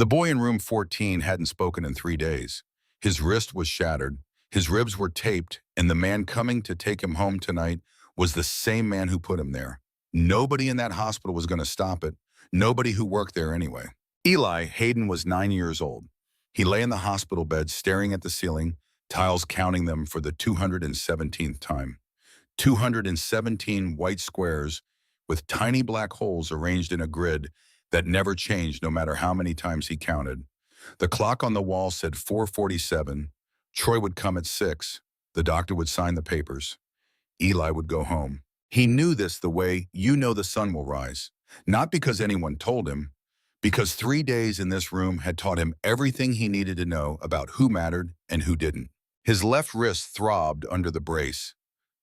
The boy in room 14 hadn't spoken in 3 days. His wrist was shattered, his ribs were taped, and the man coming to take him home tonight was the same man who put him there. Nobody in that hospital was going to stop it. Nobody who worked there anyway. Eli Hayden was 9 years old. He lay in the hospital bed staring at the ceiling, tiles counting them for the 217th time. 217 white squares with tiny black holes arranged in a grid that never changed no matter how many times he counted. The clock on the wall said 4:47. Troy would come at 6. The doctor would sign the papers. Eli would go home. He knew this the way you know the sun will rise. Not because anyone told him, because 3 days in this room had taught him everything he needed to know about who mattered and who didn't. His left wrist throbbed under the brace.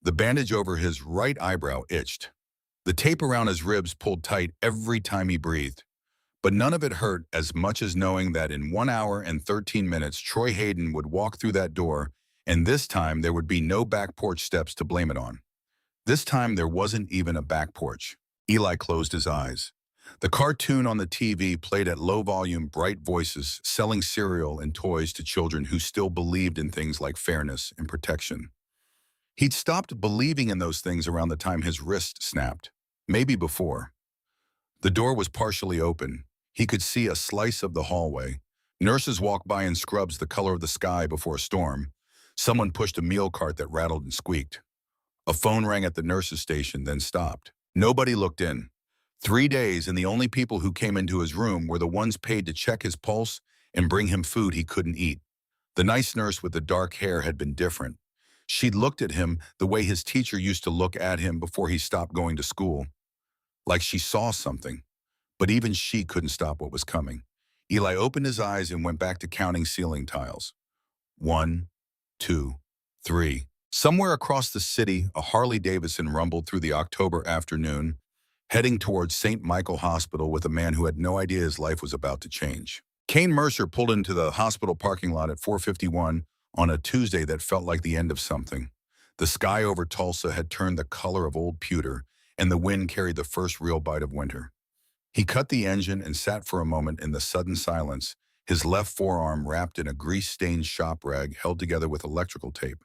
The bandage over his right eyebrow itched. The tape around his ribs pulled tight every time he breathed. But none of it hurt as much as knowing that in 1 hour and 13 minutes, Troy Hayden would walk through that door, and this time there would be no back porch steps to blame it on. This time there wasn't even a back porch. Eli closed his eyes. The cartoon on the TV played at low volume, bright voices, selling cereal and toys to children who still believed in things like fairness and protection. He'd stopped believing in those things around the time his wrist snapped, maybe before. The door was partially open. He could see a slice of the hallway. Nurses walked by in scrubs the color of the sky before a storm. Someone pushed a meal cart that rattled and squeaked. A phone rang at the nurse's station, then stopped. Nobody looked in. 3 days, and the only people who came into his room were the ones paid to check his pulse and bring him food he couldn't eat. The nice nurse with the dark hair had been different. She'd looked at him the way his teacher used to look at him before he stopped going to school. Like she saw something. But even she couldn't stop what was coming. Eli opened his eyes and went back to counting ceiling tiles. 1, 2, 3. Somewhere across the city, a Harley-Davidson rumbled through the October afternoon, heading towards St. Michael Hospital with a man who had no idea his life was about to change. Kane Mercer pulled into the hospital parking lot at 4:51 on a Tuesday that felt like the end of something. The sky over Tulsa had turned the color of old pewter, and the wind carried the first real bite of winter. He cut the engine and sat for a moment in the sudden silence, his left forearm wrapped in a grease-stained shop rag held together with electrical tape.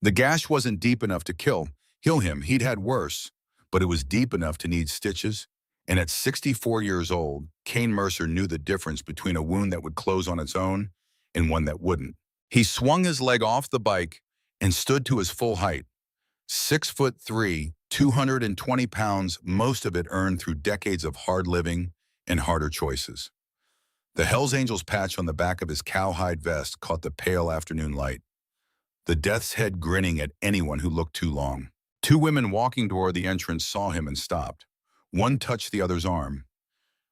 The gash wasn't deep enough to kill him. He'd had worse, but it was deep enough to need stitches. And at 64 years old, Kane Mercer knew the difference between a wound that would close on its own and one that wouldn't. He swung his leg off the bike and stood to his full height. 6'3", 220 pounds, most of it earned through decades of hard living and harder choices. The Hells Angels patch on the back of his cowhide vest caught the pale afternoon light. The death's head grinning at anyone who looked too long. 2 women walking toward the entrance saw him and stopped. One touched the other's arm.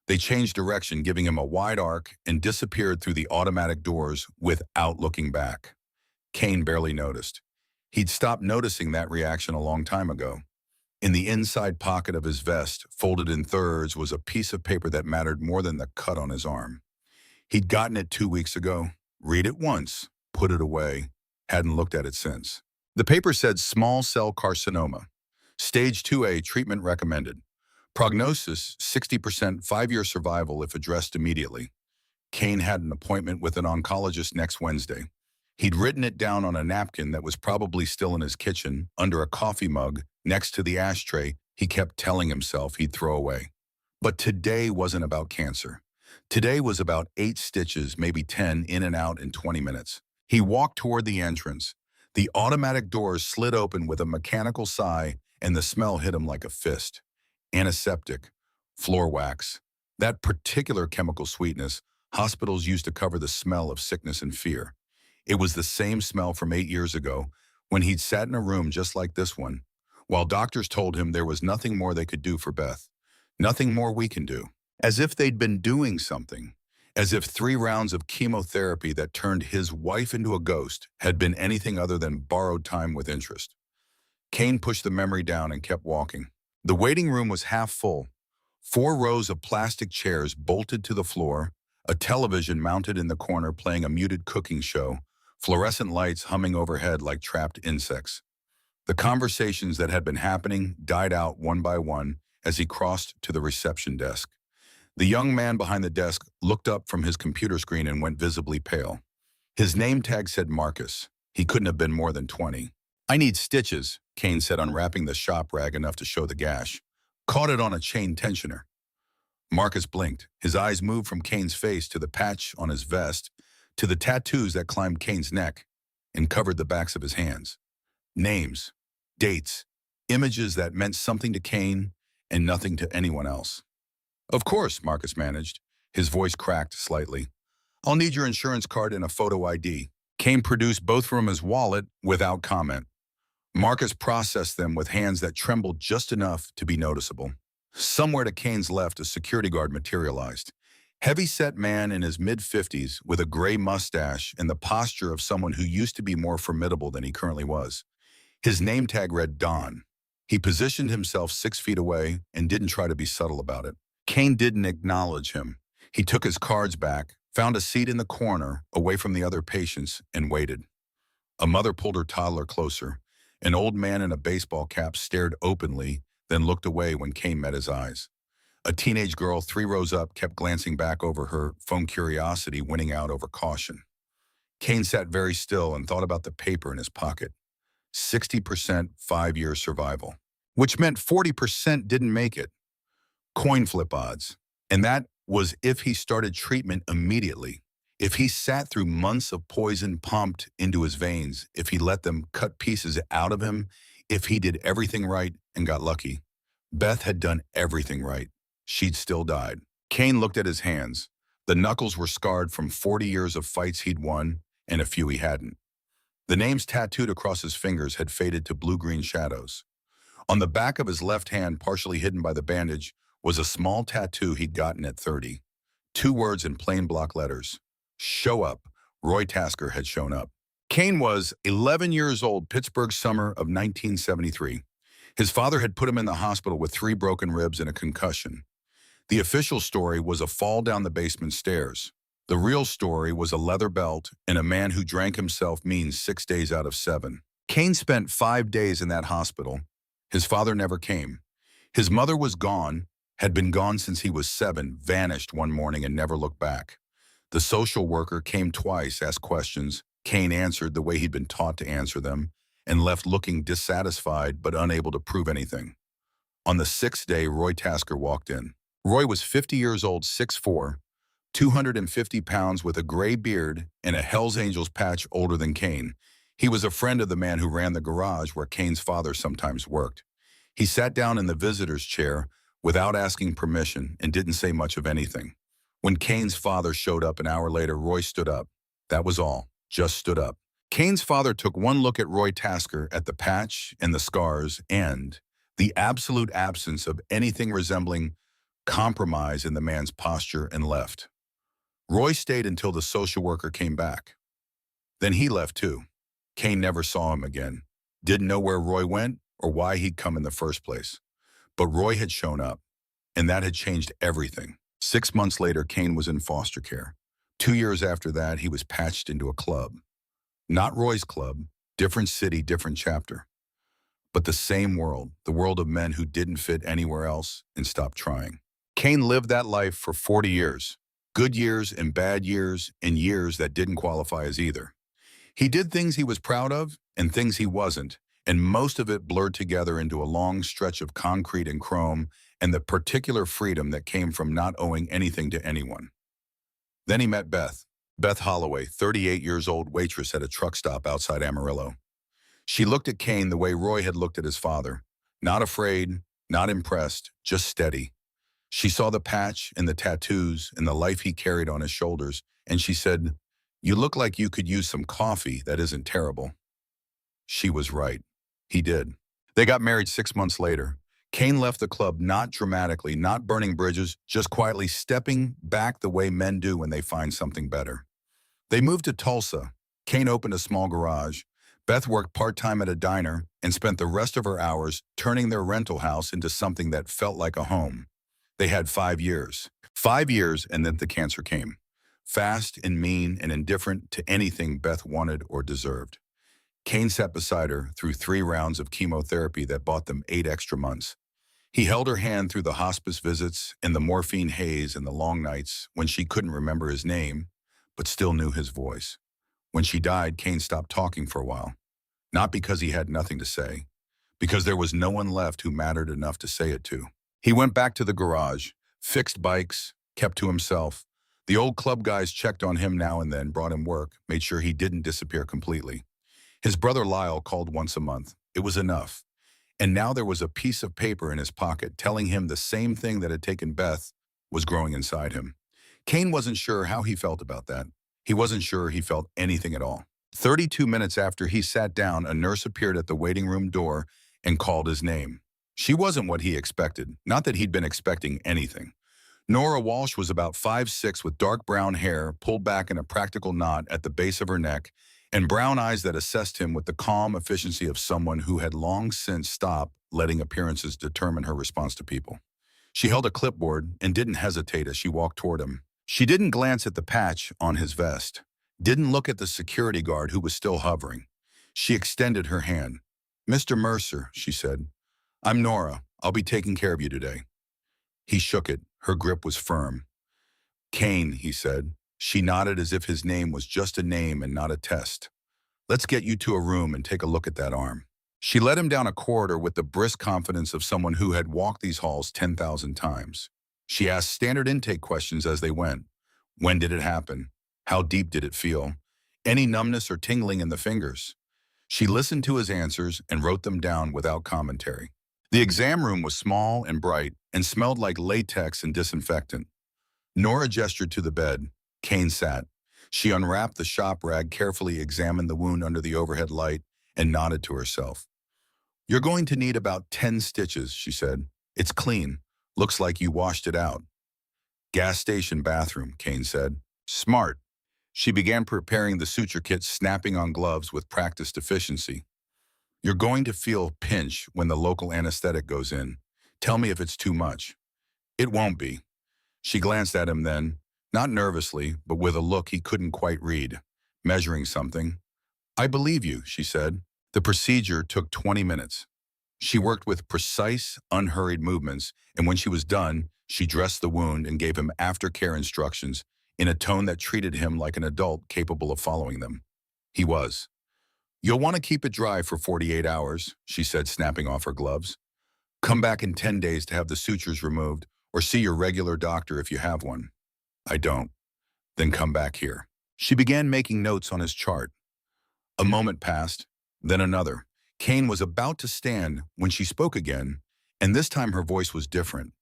They changed direction, giving him a wide arc, and disappeared through the automatic doors without looking back. Kane barely noticed. He'd stopped noticing that reaction a long time ago. In the inside pocket of his vest, folded in thirds, was a piece of paper that mattered more than the cut on his arm. He'd gotten it 2 weeks ago. Read it once, put it away. Hadn't looked at it since. The paper said small cell carcinoma. Stage 2A, treatment recommended. Prognosis, 60%, 5-year survival if addressed immediately. Kane had an appointment with an oncologist next Wednesday. He'd written it down on a napkin that was probably still in his kitchen, under a coffee mug, next to the ashtray he kept telling himself he'd throw away. But today wasn't about cancer. Today was about 8 stitches, maybe 10, in and out in 20 minutes. He walked toward the entrance. The automatic doors slid open with a mechanical sigh, and the smell hit him like a fist. Antiseptic, floor wax, that particular chemical sweetness hospitals used to cover the smell of sickness and fear. It was the same smell from 8 years ago, when he'd sat in a room just like this one, while doctors told him there was nothing more they could do for Beth. Nothing more we can do. As if they'd been doing something. As if 3 rounds of chemotherapy that turned his wife into a ghost had been anything other than borrowed time with interest. Kane pushed the memory down and kept walking. The waiting room was half full. 4 rows of plastic chairs bolted to the floor, a television mounted in the corner playing a muted cooking show, fluorescent lights humming overhead like trapped insects. The conversations that had been happening died out one by one as he crossed to the reception desk. The young man behind the desk looked up from his computer screen and went visibly pale. His name tag said Marcus. He couldn't have been more than 20. "I need stitches," Kane said, unwrapping the shop rag enough to show the gash. "Caught it on a chain tensioner." Marcus blinked. His eyes moved from Kane's face to the patch on his vest, to the tattoos that climbed Kane's neck and covered the backs of his hands. Names, dates, images that meant something to Kane and nothing to anyone else. "Of course," Marcus managed. His voice cracked slightly. "I'll need your insurance card and a photo ID." Kane produced both from his wallet without comment. Marcus processed them with hands that trembled just enough to be noticeable. Somewhere to Kane's left, a security guard materialized. Heavy-set man in his mid-50s with a gray mustache and the posture of someone who used to be more formidable than he currently was. His name tag read Don. He positioned himself 6 feet away and didn't try to be subtle about it. Kane didn't acknowledge him. He took his cards back, found a seat in the corner, away from the other patients, and waited. A mother pulled her toddler closer. An old man in a baseball cap stared openly, then looked away when Kane met his eyes. A teenage girl 3 rows up kept glancing back over her phone, curiosity winning out over caution. Kane sat very still and thought about the paper in his pocket. 60% 5-year survival, which meant 40% didn't make it. Coin flip odds. And that was if he started treatment immediately. If he sat through months of poison pumped into his veins, if he let them cut pieces out of him, if he did everything right and got lucky. Beth had done everything right. She'd still died. Kane looked at his hands. The knuckles were scarred from 40 years of fights he'd won and a few he hadn't. The names tattooed across his fingers had faded to blue-green shadows. On the back of his left hand, partially hidden by the bandage, was a small tattoo he'd gotten at 30. 2 words in plain block letters. "Show up." Roy Tasker had shown up. Kane was 11 years old, Pittsburgh summer of 1973. His father had put him in the hospital with 3 broken ribs and a concussion. The official story was a fall down the basement stairs. The real story was a leather belt and a man who drank himself mean 6 days out of 7. Kane spent 5 days in that hospital. His father never came. His mother was gone, had been gone since he was 7, vanished one morning and never looked back. The social worker came twice, asked questions. Kane answered the way he'd been taught to answer them, and left looking dissatisfied but unable to prove anything. On the 6th day, Roy Tasker walked in. Roy was 50 years old, 6'4", 250 pounds with a gray beard and a Hells Angels patch older than Kane. He was a friend of the man who ran the garage where Kane's father sometimes worked. He sat down in the visitor's chair without asking permission and didn't say much of anything. When Kane's father showed up an hour later, Roy stood up. That was all, just stood up. Kane's father took one look at Roy Tasker, at the patch and the scars, and the absolute absence of anything resembling compromise in the man's posture, and left. Roy stayed until the social worker came back. Then he left too. Kane never saw him again. Didn't know where Roy went or why he'd come in the first place. But Roy had shown up, and that had changed everything. 6 months later, Kane was in foster care. 2 years after that, he was patched into a club. Not Roy's club, different city, different chapter. But the same world, the world of men who didn't fit anywhere else and stopped trying. Kane lived that life for 40 years. Good years and bad years and years that didn't qualify as either. He did things he was proud of and things he wasn't, and most of it blurred together into a long stretch of concrete and chrome and the particular freedom that came from not owing anything to anyone. Then he met Beth. Beth Holloway, 38 years old, waitress at a truck stop outside Amarillo. She looked at Kane the way Roy had looked at his father. Not afraid, not impressed, just steady. She saw the patch and the tattoos and the life he carried on his shoulders, and she said, "You look like you could use some coffee that isn't terrible." She was right. He did. They got married 6 months later. Kane left the club not dramatically, not burning bridges, just quietly stepping back the way men do when they find something better. They moved to Tulsa. Kane opened a small garage. Beth worked part-time at a diner and spent the rest of her hours turning their rental house into something that felt like a home. They had 5 years. 5 years, and then the cancer came. Fast and mean and indifferent to anything Beth wanted or deserved. Kane sat beside her through 3 rounds of chemotherapy that bought them 8 extra months. He held her hand through the hospice visits in the morphine haze and the long nights when she couldn't remember his name, but still knew his voice. When she died, Kane stopped talking for a while. Not because he had nothing to say, because there was no one left who mattered enough to say it to. He went back to the garage, fixed bikes, kept to himself. The old club guys checked on him now and then, brought him work, made sure he didn't disappear completely. His brother Lyle called once a month. It was enough. And now there was a piece of paper in his pocket telling him the same thing that had taken Beth was growing inside him. Kane wasn't sure how he felt about that. He wasn't sure he felt anything at all. 32 minutes after he sat down, a nurse appeared at the waiting room door and called his name. She wasn't what he expected, not that he'd been expecting anything. Nora Walsh was about 5'6" with dark brown hair pulled back in a practical knot at the base of her neck and brown eyes that assessed him with the calm efficiency of someone who had long since stopped letting appearances determine her response to people. She held a clipboard and didn't hesitate as she walked toward him. She didn't glance at the patch on his vest, didn't look at the security guard who was still hovering. She extended her hand. "Mr. Mercer," she said, "I'm Nora. I'll be taking care of you today." He shook it. Her grip was firm. "Kane," he said. She nodded as if his name was just a name and not a test. "Let's get you to a room and take a look at that arm." She led him down a corridor with the brisk confidence of someone who had walked these halls 10,000 times. She asked standard intake questions as they went. When did it happen? How deep did it feel? Any numbness or tingling in the fingers? She listened to his answers and wrote them down without commentary. The exam room was small and bright and smelled like latex and disinfectant. Nora gestured to the bed. Kane sat. She unwrapped the shop rag, carefully examined the wound under the overhead light, and nodded to herself. "You're going to need about 10 stitches, she said. "It's clean. Looks like you washed it out." "Gas station bathroom," Kane said. "Smart." She began preparing the suture kit, snapping on gloves with practiced efficiency. "You're going to feel pinch when the local anesthetic goes in. Tell me if it's too much." "It won't be." She glanced at him then, not nervously, but with a look he couldn't quite read, measuring something. "I believe you," she said. The procedure took 20 minutes. She worked with precise, unhurried movements, and when she was done, she dressed the wound and gave him aftercare instructions in a tone that treated him like an adult capable of following them. He was. "You'll want to keep it dry for 48 hours, she said, snapping off her gloves. "Come back in 10 days to have the sutures removed, or see your regular doctor if you have one." "I don't." "Then come back here." She began making notes on his chart. A moment passed, then another. Kane was about to stand when she spoke again, and this time her voice was different,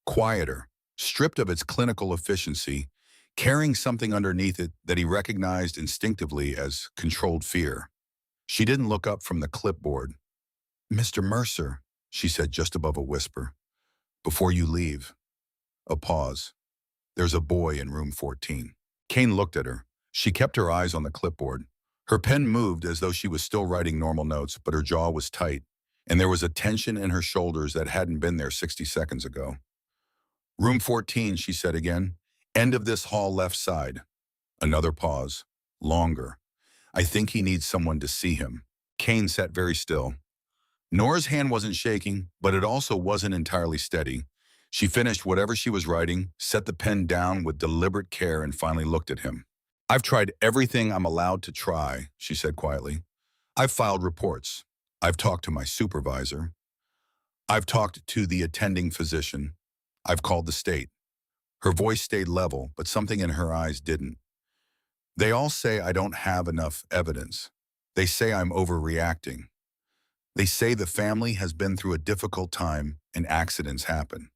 quieter, stripped of its clinical efficiency, carrying something underneath it that he recognized instinctively as controlled fear. She didn't look up from the clipboard. "Mr. Mercer," she said just above a whisper, "before you leave." A pause. "There's a boy in room 14. Kane looked at her. She kept her eyes on the clipboard. Her pen moved as though she was still writing normal notes, but her jaw was tight, and there was a tension in her shoulders that hadn't been there 60 seconds ago. "Room 14, she said again. "End of this hall left side." Another pause. Longer. "I think he needs someone to see him." Kane sat very still. Nora's hand wasn't shaking, but it also wasn't entirely steady. She finished whatever she was writing, set the pen down with deliberate care, and finally looked at him. "I've tried everything I'm allowed to try," she said quietly. "I've filed reports. I've talked to my supervisor. I've talked to the attending physician. I've called the state." Her voice stayed level, but something in her eyes didn't. "They all say I don't have enough evidence. They say I'm overreacting. They say the family has been through a difficult time and accidents happen."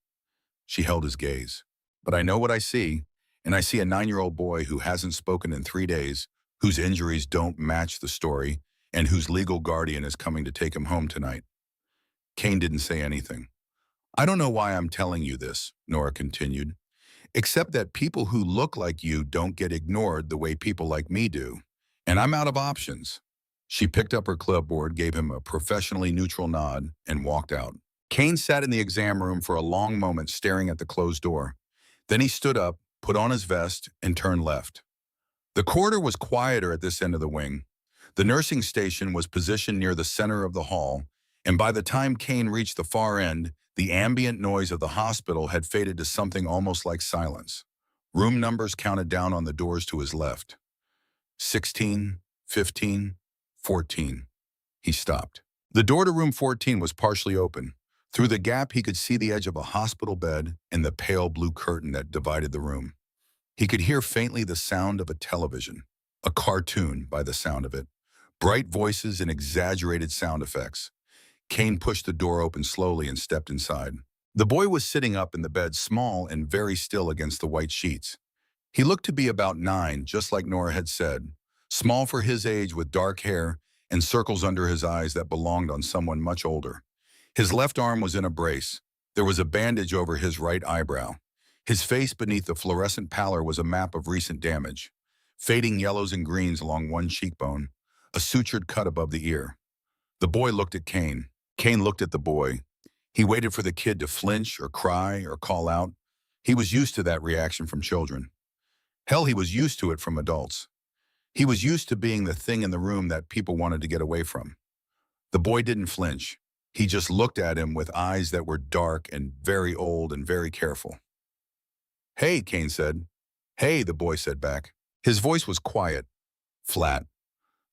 She held his gaze. "But I know what I see, and I see a 9-year-old boy who hasn't spoken in 3 days, whose injuries don't match the story, and whose legal guardian is coming to take him home tonight." Kane didn't say anything. "I don't know why I'm telling you this," Nora continued, "except that people who look like you don't get ignored the way people like me do, and I'm out of options." She picked up her clipboard, gave him a professionally neutral nod, and walked out. Kane sat in the exam room for a long moment, staring at the closed door. Then he stood up, put on his vest, and turned left. The corridor was quieter at this end of the wing. The nursing station was positioned near the center of the hall, and by the time Kane reached the far end, The ambient noise of the hospital had faded to something almost like silence. Room numbers counted down on the doors to his left. 16, 15, 14. He stopped. The door to room 14 was partially open. Through the gap, he could see the edge of a hospital bed and the pale blue curtain that divided the room. He could hear faintly the sound of a television, a cartoon by the sound of it, bright voices and exaggerated sound effects. Kane pushed the door open slowly and stepped inside. The boy was sitting up in the bed, small and very still against the white sheets. He looked to be about 9, just like Nora had said, small for his age with dark hair and circles under his eyes that belonged on someone much older. His left arm was in a brace. There was a bandage over his right eyebrow. His face beneath the fluorescent pallor was a map of recent damage. Fading yellows and greens along one cheekbone, a sutured cut above the ear. The boy looked at Kane. Kane looked at the boy. He waited for the kid to flinch or cry or call out. He was used to that reaction from children. Hell, he was used to it from adults. He was used to being the thing in the room that people wanted to get away from. The boy didn't flinch. He just looked at him with eyes that were dark and very old and very careful. "Hey," Kane said. "Hey," the boy said back. His voice was quiet, flat,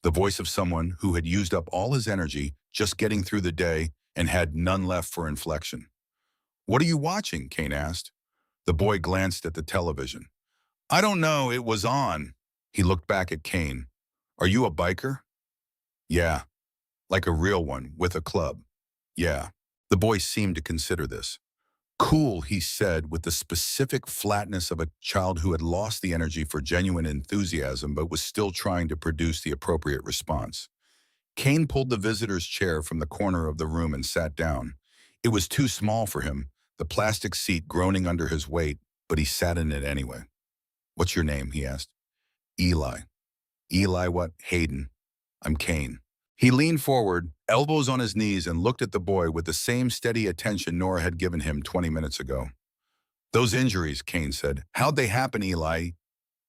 the voice of someone who had used up all his energy just getting through the day and had none left for inflection. "What are you watching?" Kane asked. The boy glanced at the television. "I don't know, it was on." He looked back at Kane. "Are you a biker?" "Yeah." "Like a real one, with a club?" "Yeah." The boy seemed to consider this. "Cool," he said, with the specific flatness of a child who had lost the energy for genuine enthusiasm but was still trying to produce the appropriate response. Kane pulled the visitor's chair from the corner of the room and sat down. It was too small for him, the plastic seat groaning under his weight, but he sat in it anyway. "What's your name?" he asked. "Eli." "Eli what?" "Hayden." "I'm Kane." He leaned forward, elbows on his knees, and looked at the boy with the same steady attention Nora had given him 20 minutes ago. "Those injuries," Kane said. "How'd they happen, Eli?"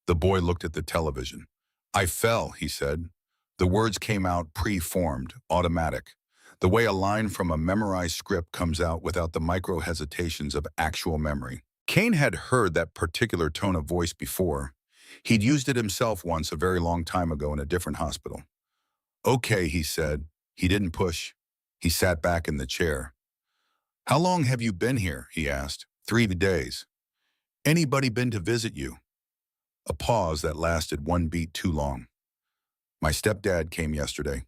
The boy looked at the television. "I fell," he said. The words came out pre-formed, automatic, the way a line from a memorized script comes out without the micro-hesitations of actual memory. Kane had heard that particular tone of voice before. He'd used it himself once a very long time ago in a different hospital. "Okay," he said. He didn't push. He sat back in the chair. "How long have you been here?" he asked. 3 days. "Anybody been to visit you?" A pause that lasted 1 beat too long. "My stepdad came yesterday."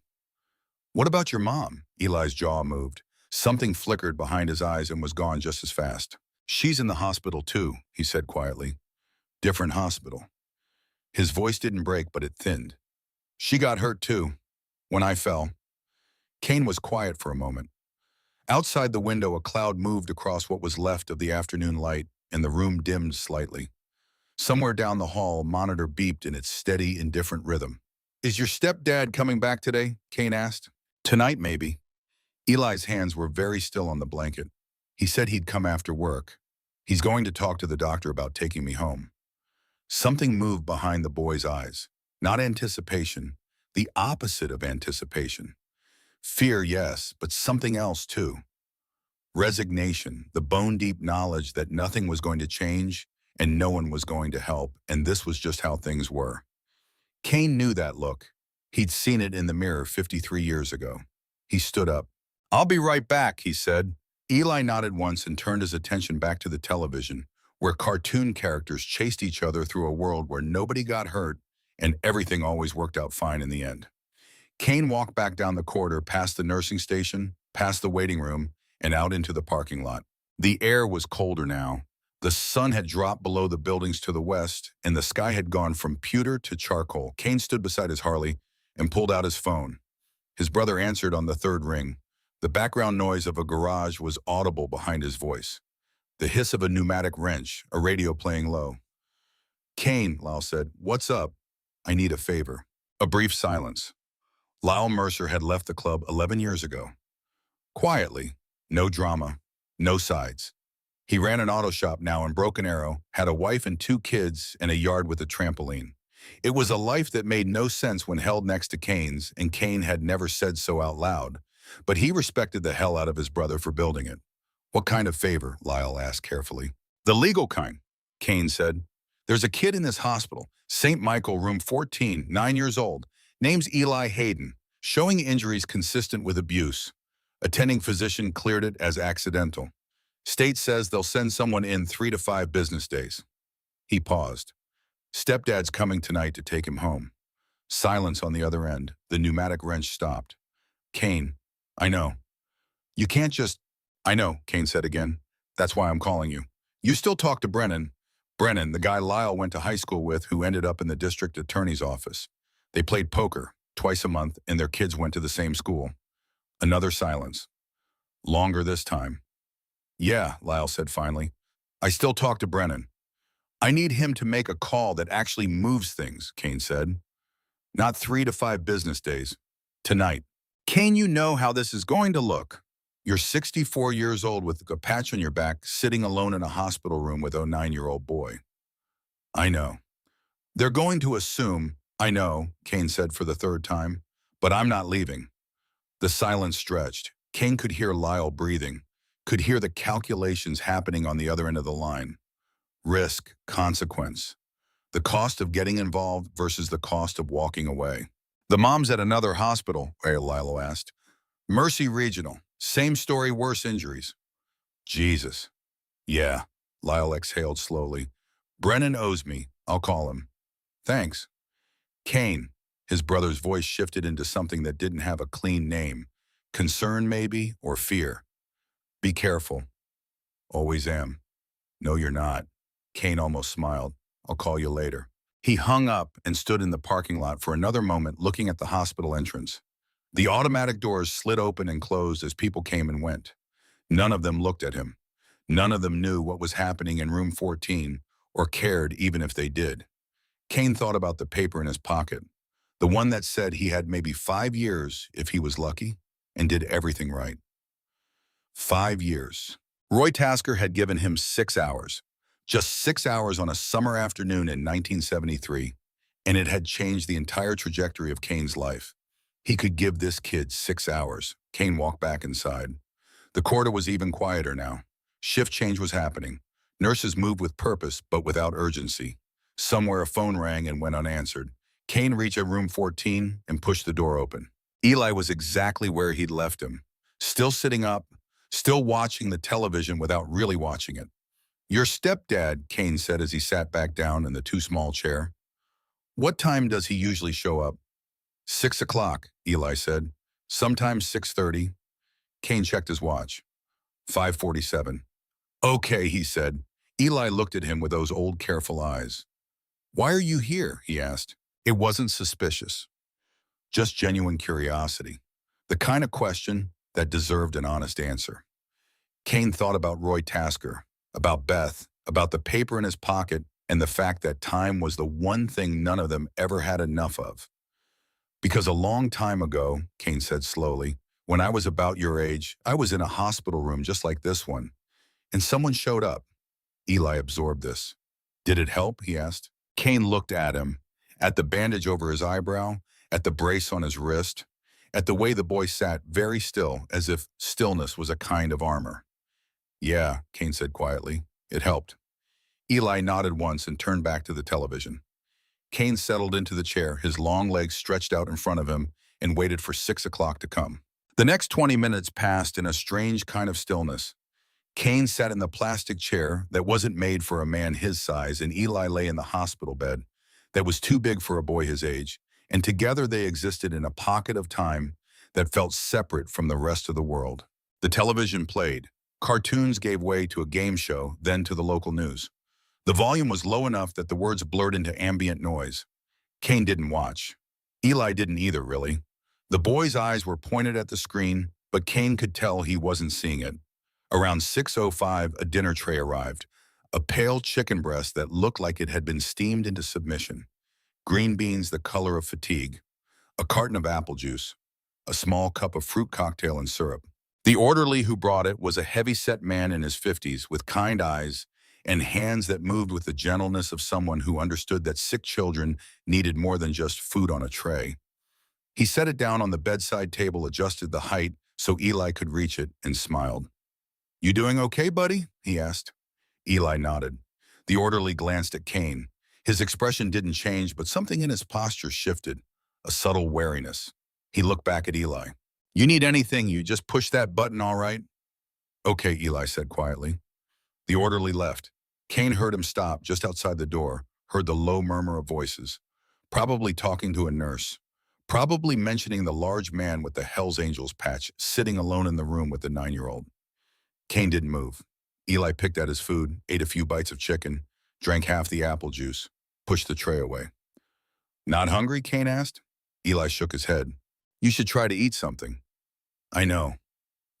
"What about your mom?" Eli's jaw moved. Something flickered behind his eyes and was gone just as fast. "She's in the hospital too," he said quietly. "Different hospital." His voice didn't break, but it thinned. "She got hurt too, when I fell." Kane was quiet for a moment. Outside the window, a cloud moved across what was left of the afternoon light, and the room dimmed slightly. Somewhere down the hall, a monitor beeped in its steady, indifferent rhythm. "Is your stepdad coming back today?" Kane asked. "Tonight, maybe." Eli's hands were very still on the blanket. "He said he'd come after work. He's going to talk to the doctor about taking me home." Something moved behind the boy's eyes. Not anticipation, the opposite of anticipation. Fear, yes, but something else too. Resignation, the bone-deep knowledge that nothing was going to change and no one was going to help, and this was just how things were. Kane knew that look. He'd seen it in the mirror 53 years ago. He stood up. "I'll be right back," he said. Eli nodded once and turned his attention back to the television, where cartoon characters chased each other through a world where nobody got hurt and everything always worked out fine in the end. Kane walked back down the corridor, past the nursing station, past the waiting room, and out into the parking lot. The air was colder now. The sun had dropped below the buildings to the west, and the sky had gone from pewter to charcoal. Kane stood beside his Harley and pulled out his phone. His brother answered on the third ring. The background noise of a garage was audible behind his voice. The hiss of a pneumatic wrench, a radio playing low. "Kane," Lyle said, "what's up?" "I need a favor." A brief silence. Lyle Mercer had left the club 11 years ago. Quietly, no drama, no sides. He ran an auto shop now in Broken Arrow, had a wife and 2 kids, and a yard with a trampoline. It was a life that made no sense when held next to Kane's, and Kane had never said so out loud, but he respected the hell out of his brother for building it. What kind of favor? Lyle asked carefully. The legal kind, Kane said. There's a kid in this hospital, St. Michael, room 14, 9 years old. Name's Eli Hayden, showing injuries consistent with abuse. Attending physician cleared it as accidental. State says they'll send someone in 3 to 5 business days. He paused. Stepdad's coming tonight to take him home. Silence on the other end. The pneumatic wrench stopped. Kane, I know. You can't just... I know, Kane said again. That's why I'm calling you. You still talk to Brennan. Brennan, the guy Lyle went to high school with who ended up in the district attorney's office. They played poker twice a month and their kids went to the same school. Another silence. Longer this time. Yeah, Lyle said finally. I still talk to Brennan. I need him to make a call that actually moves things, Kane said. Not 3 to 5 business days. Tonight. Kane, you know how this is going to look. You're 64 years old with a patch on your back, sitting alone in a hospital room with a 9-year-old boy. I know. They're going to assume, I know, Kane said for the third time, but I'm not leaving. The silence stretched. Kane could hear Lyle breathing, could hear the calculations happening on the other end of the line. Risk, consequence. The cost of getting involved versus the cost of walking away. The mom's at another hospital, Lilo asked. Mercy Regional. Same story, worse injuries. Jesus. Yeah, Lyle exhaled slowly. Brennan owes me. I'll call him. Thanks. Kane. His brother's voice shifted into something that didn't have a clean name. Concern, maybe, or fear. Be careful. Always am. No, you're not. Kane almost smiled. I'll call you later. He hung up and stood in the parking lot for another moment looking at the hospital entrance. The automatic doors slid open and closed as people came and went. None of them looked at him. None of them knew what was happening in room 14 or cared even if they did. Kane thought about the paper in his pocket, the one that said he had maybe 5 years if he was lucky and did everything right. 5 years. Roy Tasker had given him 6 hours. Just 6 hours on a summer afternoon in 1973, and it had changed the entire trajectory of Kane's life. He could give this kid 6 hours. Kane walked back inside. The corridor was even quieter now. Shift change was happening. Nurses moved with purpose, but without urgency. Somewhere a phone rang and went unanswered. Kane reached room 14 and pushed the door open. Eli was exactly where he'd left him. Still sitting up, still watching the television without really watching it. Your stepdad, Kane said as he sat back down in the too small chair. What time does he usually show up? 6 o'clock, Eli said. Sometimes 6:30. Kane checked his watch. 5:47. Okay, he said. Eli looked at him with those old careful eyes. Why are you here? He asked. It wasn't suspicious. Just genuine curiosity. The kind of question that deserved an honest answer. Kane thought about Roy Tasker, about Beth, about the paper in his pocket, and the fact that time was the one thing none of them ever had enough of. Because a long time ago, Kane said slowly, when I was about your age, I was in a hospital room just like this one, and someone showed up. Eli absorbed this. Did it help? He asked. Kane looked at him, at the bandage over his eyebrow, at the brace on his wrist, at the way the boy sat very still, as if stillness was a kind of armor. Yeah, Kane said quietly. It helped. Eli nodded once and turned back to the television. Kane settled into the chair, his long legs stretched out in front of him, and waited for 6 o'clock to come. The next 20 minutes passed in a strange kind of stillness. Kane sat in the plastic chair that wasn't made for a man his size, and Eli lay in the hospital bed that was too big for a boy his age, and together they existed in a pocket of time that felt separate from the rest of the world. The television played. Cartoons gave way to a game show, then to the local news. The volume was low enough that the words blurred into ambient noise. Kane didn't watch. Eli didn't either, really. The boy's eyes were pointed at the screen, but Kane could tell he wasn't seeing it. Around 6:05, a dinner tray arrived, a pale chicken breast that looked like it had been steamed into submission, green beans the color of fatigue, a carton of apple juice, a small cup of fruit cocktail and syrup. The orderly who brought it was a heavy-set man in his 50s with kind eyes and hands that moved with the gentleness of someone who understood that sick children needed more than just food on a tray. He set it down on the bedside table, adjusted the height so Eli could reach it, and smiled. "You doing okay, buddy?" he asked. Eli nodded. The orderly glanced at Kane. His expression didn't change, but something in his posture shifted, a subtle wariness. He looked back at Eli. "You need anything, you just push that button, all right?" "Okay," Eli said quietly. The orderly left. Kane heard him stop just outside the door, heard the low murmur of voices, probably talking to a nurse, probably mentioning the large man with the Hells Angels patch sitting alone in the room with the 9-year-old. Kane didn't move. Eli picked at his food, ate a few bites of chicken, drank half the apple juice, pushed the tray away. "Not hungry?" Kane asked. Eli shook his head. "You should try to eat something." "I know."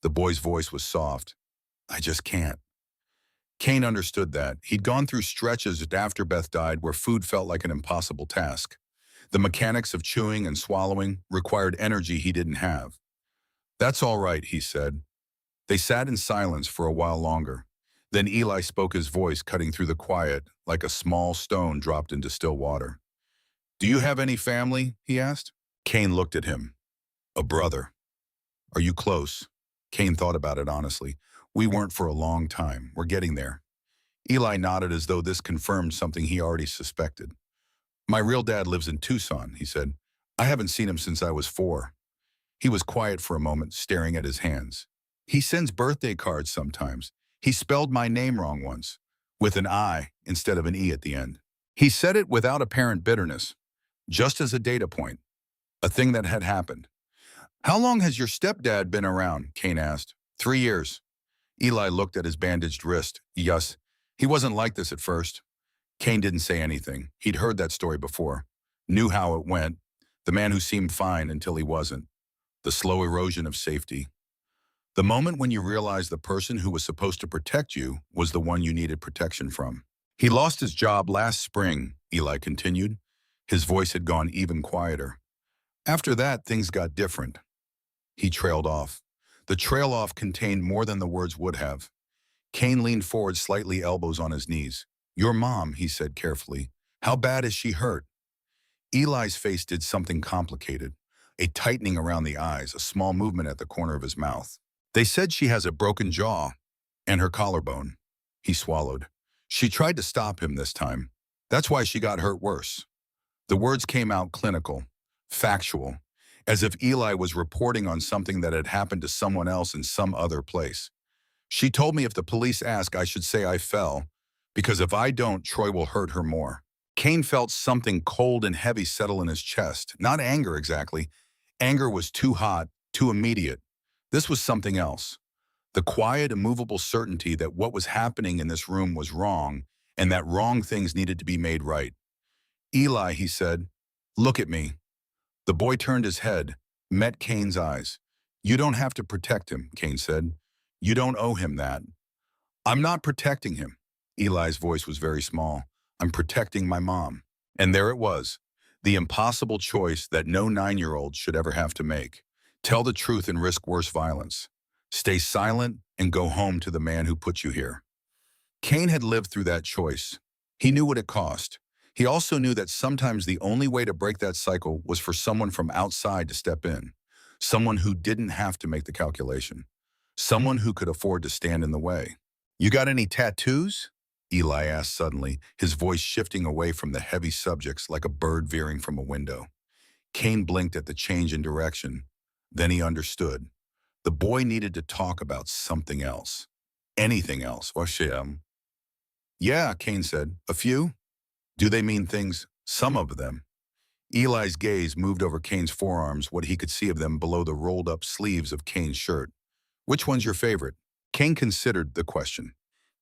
The boy's voice was soft. "I just can't." Kane understood that. He'd gone through stretches after Beth died where food felt like an impossible task. The mechanics of chewing and swallowing required energy he didn't have. "That's all right," he said. They sat in silence for a while longer. Then Eli spoke, his voice cutting through the quiet like a small stone dropped into still water. "Do you have any family?" he asked. Kane looked at him. "A brother." "Are you close?" Kane thought about it honestly. "We weren't for a long time. We're getting there." Eli nodded as though this confirmed something he already suspected. "My real dad lives in Tucson," he said. "I haven't seen him since I was 4. He was quiet for a moment, staring at his hands. "He sends birthday cards sometimes. He spelled my name wrong once, with an I instead of an E at the end. He said it without apparent bitterness, just as a data point, a thing that had happened." "How long has your stepdad been around?" Kane asked. 3 years. Eli looked at his bandaged wrist. "Yes, he wasn't like this at first." Kane didn't say anything. He'd heard that story before, knew how it went. The man who seemed fine until he wasn't. The slow erosion of safety. The moment when you realized the person who was supposed to protect you was the one you needed protection from. "He lost his job last spring," Eli continued. His voice had gone even quieter. "After that, things got different." He trailed off. The trail off contained more than the words would have. Kane leaned forward, slightly, elbows on his knees. "Your mom," he said carefully. "How bad is she hurt?" Eli's face did something complicated. A tightening around the eyes, a small movement at the corner of his mouth. "They said she has a broken jaw and her collarbone." He swallowed. "She tried to stop him this time. That's why she got hurt worse." The words came out clinical, factual, as if Eli was reporting on something that had happened to someone else in some other place. "She told me if the police ask, I should say I fell, because if I don't, Troy will hurt her more." Kane felt something cold and heavy settle in his chest. Not anger exactly. Anger was too hot, too immediate. This was something else. The quiet, immovable certainty that what was happening in this room was wrong, and that wrong things needed to be made right. "Eli," he said, "look at me." The boy turned his head, met Kane's eyes. "You don't have to protect him," Kane said. "You don't owe him that." "I'm not protecting him." Eli's voice was very small. "I'm protecting my mom." And there it was, the impossible choice that no 9-year-old should ever have to make. Tell the truth and risk worse violence. Stay silent and go home to the man who put you here. Kane had lived through that choice. He knew what it cost. He also knew that sometimes the only way to break that cycle was for someone from outside to step in. Someone who didn't have to make the calculation. Someone who could afford to stand in the way. "You got any tattoos?" Eli asked suddenly, his voice shifting away from the heavy subjects like a bird veering from a window. Kane blinked at the change in direction. Then he understood. The boy needed to talk about something else. Anything else. "Yeah," Kane said. "A few?" "Do they mean things?" "Some of them." Eli's gaze moved over Kane's forearms, what he could see of them below the rolled-up sleeves of Kane's shirt. "Which one's your favorite?" Kane considered the question.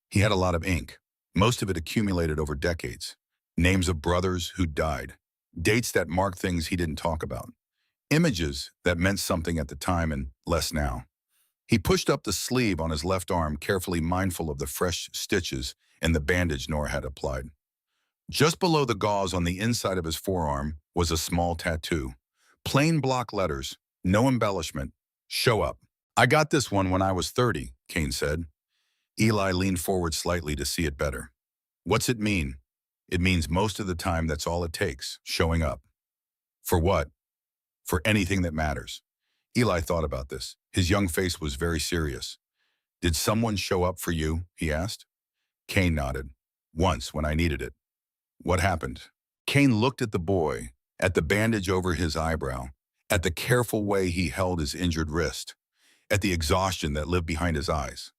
He had a lot of ink, most of it accumulated over decades. Names of brothers who died. Dates that marked things he didn't talk about. Images that meant something at the time and less now. He pushed up the sleeve on his left arm, carefully mindful of the fresh stitches and the bandage Nora had applied. Just below the gauze on the inside of his forearm was a small tattoo. Plain block letters, no embellishment. "Show up." "I got this one when I was 30, Kane said. Eli leaned forward slightly to see it better. "What's it mean?" "It means most of the time that's all it takes, showing up." "For what?" "For anything that matters." Eli thought about this. His young face was very serious. Did someone show up for you? He asked. Kane nodded. Once, when I needed it. What happened? Kane looked at the boy, at the bandage over his eyebrow, at the careful way he held his injured wrist, at the exhaustion that lived behind his eyes.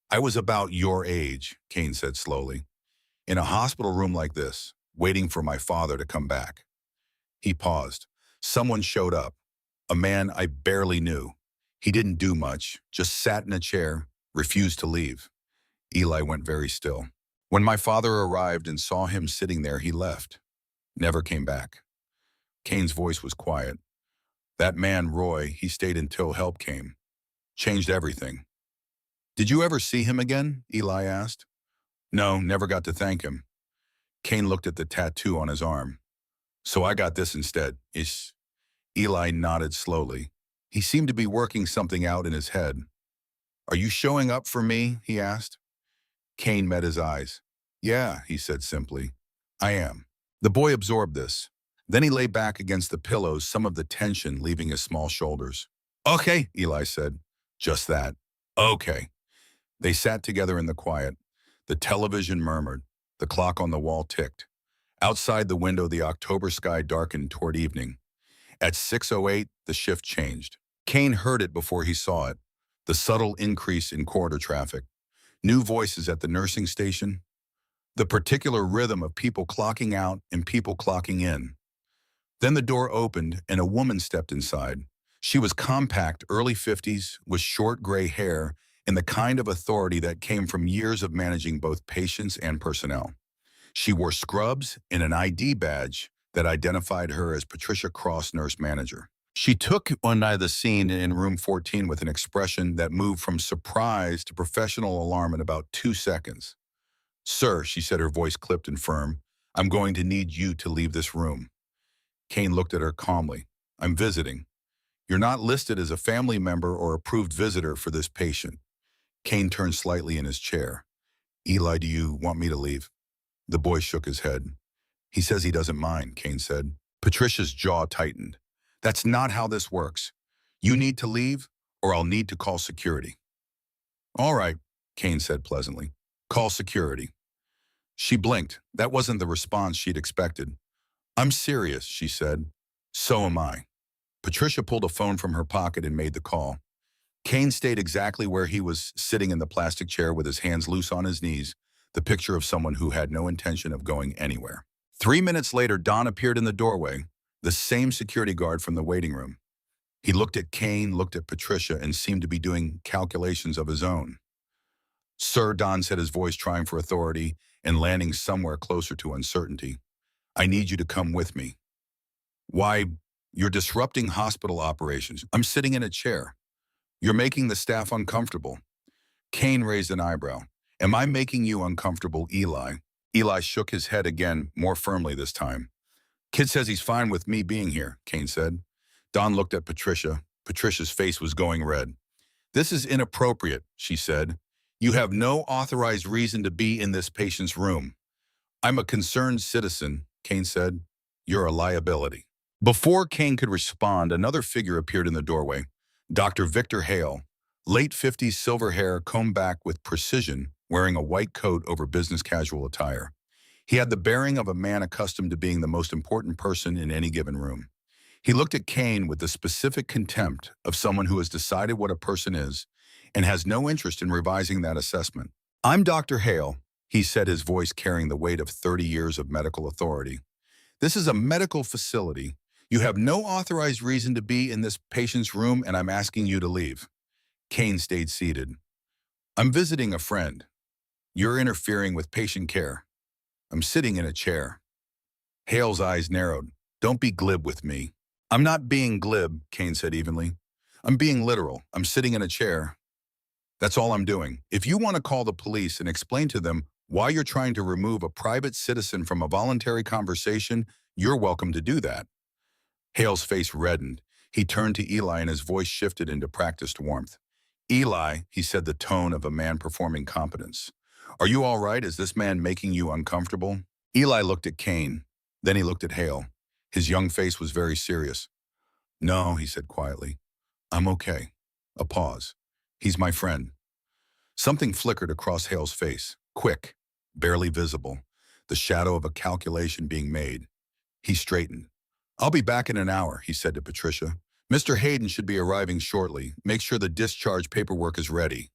I was about your age, Kane said slowly, in a hospital room like this, waiting for my father to come back. He paused. Someone showed up, a man I barely knew. He didn't do much, just sat in a chair, refused to leave. Eli went very still. When my father arrived and saw him sitting there, he left. Never came back. Kane's voice was quiet. That man, Roy, he stayed until help came. Changed everything. Did you ever see him again? Eli asked. No, never got to thank him. Kane looked at the tattoo on his arm. So I got this instead. Eli nodded slowly. He seemed to be working something out in his head. Are you showing up for me? He asked. Kane met his eyes. Yeah, he said simply. I am. The boy absorbed this. Then he lay back against the pillows, some of the tension leaving his small shoulders. Okay, Eli said. Just that. Okay. They sat together in the quiet. The television murmured. The clock on the wall ticked. Outside the window, the October sky darkened toward evening. At 6:08, the shift changed. Kane heard it before he saw it. The subtle increase in corridor traffic. New voices at the nursing station. The particular rhythm of people clocking out and people clocking in. Then the door opened and a woman stepped inside. She was compact, early 50s, with short gray hair and the kind of authority that came from years of managing both patients and personnel. She wore scrubs and an ID badge that identified her as Patricia Cross, nurse manager. She took one eye of the scene in room 14 with an expression that moved from surprise to professional alarm in about 2 seconds. Sir, she said, her voice clipped and firm, I'm going to need you to leave this room. Kane looked at her calmly. I'm visiting. You're not listed as a family member or approved visitor for this patient. Kane turned slightly in his chair. Eli, do you want me to leave? The boy shook his head. He says he doesn't mind, Kane said. Patricia's jaw tightened. That's not how this works. You need to leave, or I'll need to call security. All right, Kane said pleasantly. Call security. She blinked. That wasn't the response she'd expected. I'm serious, she said. So am I. Patricia pulled a phone from her pocket and made the call. Kane stayed exactly where he was, sitting in the plastic chair with his hands loose on his knees, the picture of someone who had no intention of going anywhere. 3 minutes later, Don appeared in the doorway, the same security guard from the waiting room. He looked at Kane, looked at Patricia, and seemed to be doing calculations of his own. Sir, Don said, his voice trying for authority and landing somewhere closer to uncertainty. I need you to come with me. Why, you're disrupting hospital operations. I'm sitting in a chair. You're making the staff uncomfortable. Kane raised an eyebrow. Am I making you uncomfortable, Eli? Eli shook his head again, more firmly this time. Kid says he's fine with me being here, Kane said. Don looked at Patricia. Patricia's face was going red. This is inappropriate, she said. You have no authorized reason to be in this patient's room. I'm a concerned citizen, Kane said. You're a liability. Before Kane could respond, another figure appeared in the doorway. Dr. Victor Hale, late 50s, silver hair combed back with precision, wearing a white coat over business casual attire. He had the bearing of a man accustomed to being the most important person in any given room. He looked at Kane with the specific contempt of someone who has decided what a person is and has no interest in revising that assessment. I'm Dr. Hale, he said, his voice carrying the weight of 30 years of medical authority. This is a medical facility. You have no authorized reason to be in this patient's room, and I'm asking you to leave. Kane stayed seated. I'm visiting a friend. You're interfering with patient care. I'm sitting in a chair. Hale's eyes narrowed. Don't be glib with me. I'm not being glib, Kane said evenly. I'm being literal. I'm sitting in a chair. That's all I'm doing. If you want to call the police and explain to them why you're trying to remove a private citizen from a voluntary conversation, you're welcome to do that. Hale's face reddened. He turned to Eli and his voice shifted into practiced warmth. Eli, he said, the tone of a man performing competence. Are you all right? Is this man making you uncomfortable? Eli looked at Kane. Then he looked at Hale. His young face was very serious. No, he said quietly. I'm okay. A pause. He's my friend. Something flickered across Hale's face, quick, barely visible, the shadow of a calculation being made. He straightened. "I'll be back in an hour," he said to Patricia. "Mr. Hayden should be arriving shortly. Make sure the discharge paperwork is ready."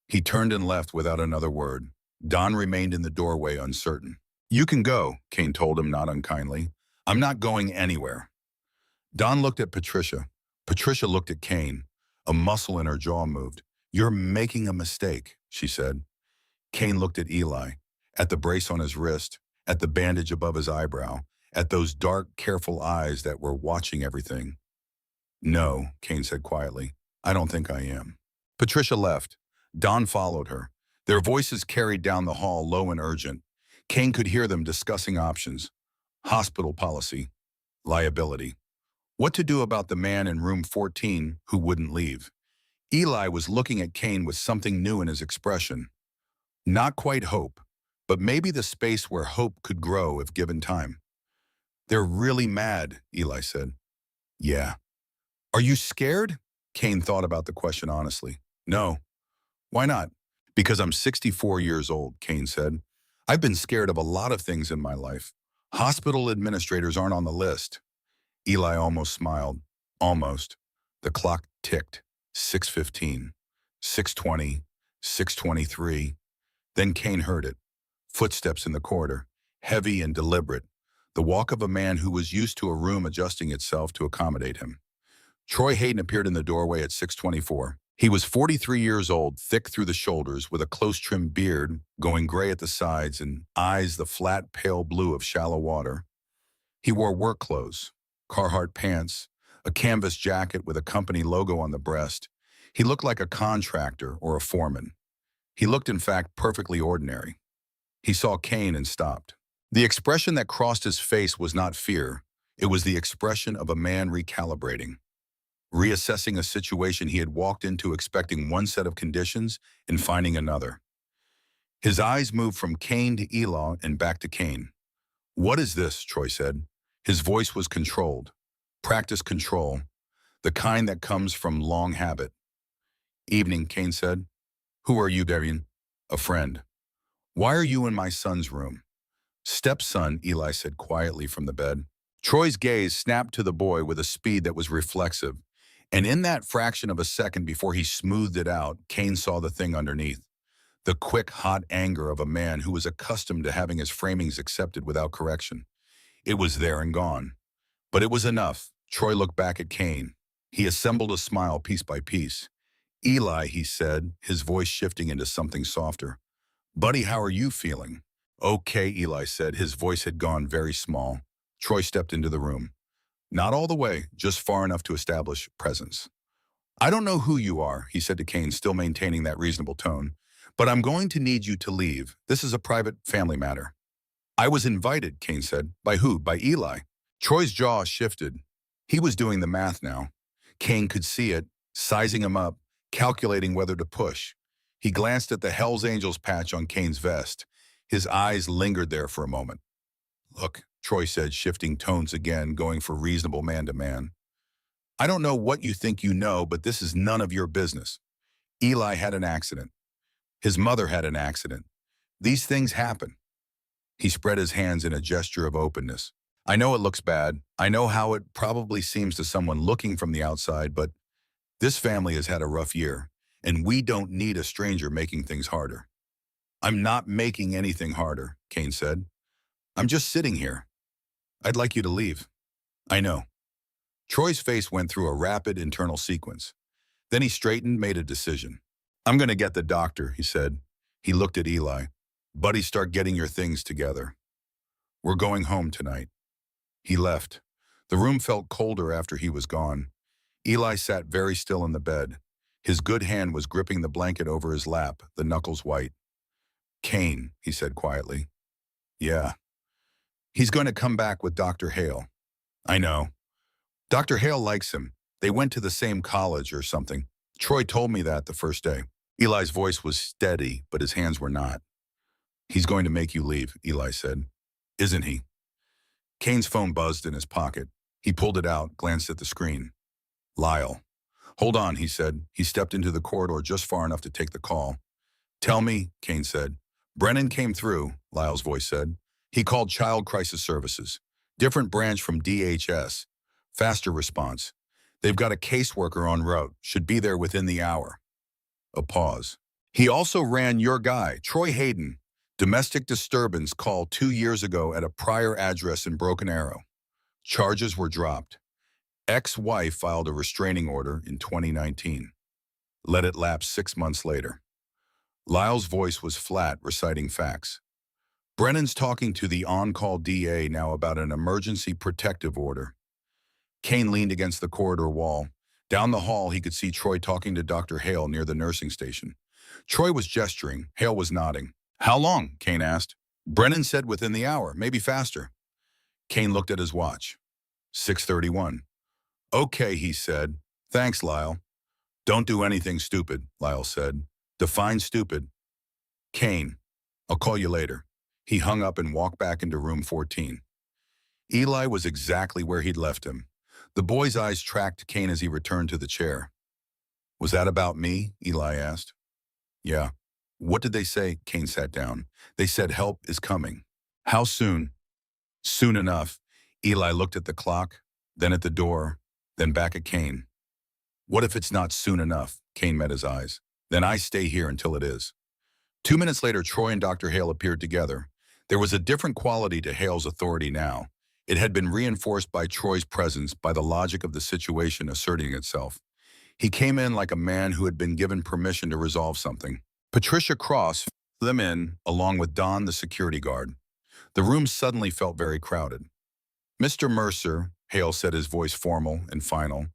He turned and left without another word. Don remained in the doorway, uncertain. "You can go," Kane told him, not unkindly. "I'm not going anywhere." Don looked at Patricia. Patricia looked at Kane. A muscle in her jaw moved. "You're making a mistake," she said. Kane looked at Eli, at the brace on his wrist, at the bandage above his eyebrow, at those dark, careful eyes that were watching everything. "No," Kane said quietly. "I don't think I am." Patricia left. Don followed her. Their voices carried down the hall, low and urgent. Kane could hear them discussing options. Hospital policy. Liability. What to do about the man in room 14 who wouldn't leave. Eli was looking at Kane with something new in his expression. Not quite hope, but maybe the space where hope could grow if given time. "They're really mad," Eli said. "Yeah." "Are you scared?" Kane thought about the question honestly. "No." "Why not?" "Because I'm 64 years old," Kane said. "I've been scared of a lot of things in my life. Hospital administrators aren't on the list." Eli almost smiled. Almost. The clock ticked. 6:15, 6:20, 6:23. Then Kane heard it. Footsteps in the corridor, heavy and deliberate. The walk of a man who was used to a room adjusting itself to accommodate him. Troy Hayden appeared in the doorway at 6:24. He was 43 years old, thick through the shoulders, with a close-trimmed beard going gray at the sides and eyes the flat, pale blue of shallow water. He wore work clothes, Carhartt pants, a canvas jacket with a company logo on the breast. He looked like a contractor or a foreman. He looked, in fact, perfectly ordinary. He saw Kane and stopped. The expression that crossed his face was not fear. It was the expression of a man recalibrating, reassessing a situation he had walked into expecting one set of conditions and finding another. His eyes moved from Kane to Eli and back to Kane. "What is this?" Troy said. His voice was controlled. Practice control, the kind that comes from long habit. "Evening," Kane said. "Who are you, Darian?" "A friend." "Why are you in my son's room?" "Stepson," Eli said quietly from the bed. Troy's gaze snapped to the boy with a speed that was reflexive, and in that fraction of a second before he smoothed it out, Kane saw the thing underneath. The quick, hot anger of a man who was accustomed to having his framings accepted without correction. It was there and gone. But it was enough. Troy looked back at Kane. He assembled a smile piece by piece. "Eli," he said, his voice shifting into something softer. "Buddy, how are you feeling?" "Okay," Eli said. His voice had gone very small. Troy stepped into the room. Not all the way, just far enough to establish presence. "I don't know who you are," he said to Kane, still maintaining that reasonable tone, "but I'm going to need you to leave. This is a private family matter." "I was invited," Kane said. "By who? By Eli?" Troy's jaw shifted. He was doing the math now. Kane could see it, sizing him up, calculating whether to push. He glanced at the Hells Angels patch on Kane's vest. His eyes lingered there for a moment. "Look," Troy said, shifting tones again, going for reasonable man to man. "I don't know what you think you know, but this is none of your business. Eli had an accident. His mother had an accident. These things happen." He spread his hands in a gesture of openness. "I know it looks bad. I know how it probably seems to someone looking from the outside, but this family has had a rough year, and we don't need a stranger making things harder." "I'm not making anything harder," Kane said. "I'm just sitting here. I'd like you to leave." "I know." Troy's face went through a rapid internal sequence. Then he straightened, made a decision. "I'm going to get the doctor," he said. He looked at Eli. "Buddy, start getting your things together. We're going home tonight." He left. The room felt colder after he was gone. Eli sat very still in the bed. His good hand was gripping the blanket over his lap, the knuckles white. "Kane," he said quietly. "Yeah." "He's going to come back with Dr. Hale." "I know. Dr. Hale likes him. They went to the same college or something. Troy told me that the first day." Eli's voice was steady, but his hands were not. "He's going to make you leave," Eli said. "Isn't he?" Kane's phone buzzed in his pocket. He pulled it out, glanced at the screen. "Lyle." "Hold on," he said. He stepped into the corridor just far enough to take the call. Tell me, Kane said. Brennan came through, Lyle's voice said. He called Child Crisis Services. Different branch from DHS. Faster response. They've got a caseworker en route. Should be there within the hour. A pause. He also ran your guy, Troy Hayden. Domestic disturbance call 2 years ago at a prior address in Broken Arrow. Charges were dropped. Ex-wife filed a restraining order in 2019. Let it lapse 6 months later. Lyle's voice was flat, reciting facts. Brennan's talking to the on-call DA now about an emergency protective order. Kane leaned against the corridor wall. Down the hall, he could see Troy talking to Dr. Hale near the nursing station. Troy was gesturing. Hale was nodding. How long? Kane asked. Brennan said within the hour, maybe faster. Kane looked at his watch. 6:31. Okay, he said. Thanks, Lyle. Don't do anything stupid, Lyle said. Define stupid. Kane, I'll call you later. He hung up and walked back into room 14. Eli was exactly where he'd left him. The boy's eyes tracked Kane as he returned to the chair. Was that about me? Eli asked. Yeah. What did they say? Kane sat down. They said help is coming. How soon? Soon enough. Eli looked at the clock, then at the door, then back at Kane. What if it's not soon enough? Kane met his eyes. Then I stay here until it is. 2 minutes later, Troy and Dr. Hale appeared together. There was a different quality to Hale's authority now. It had been reinforced by Troy's presence, by the logic of the situation asserting itself. He came in like a man who had been given permission to resolve something. Patricia Cross followed them in, along with Don, the security guard. The room suddenly felt very crowded. Mr. Mercer, Hale said, his voice formal and final.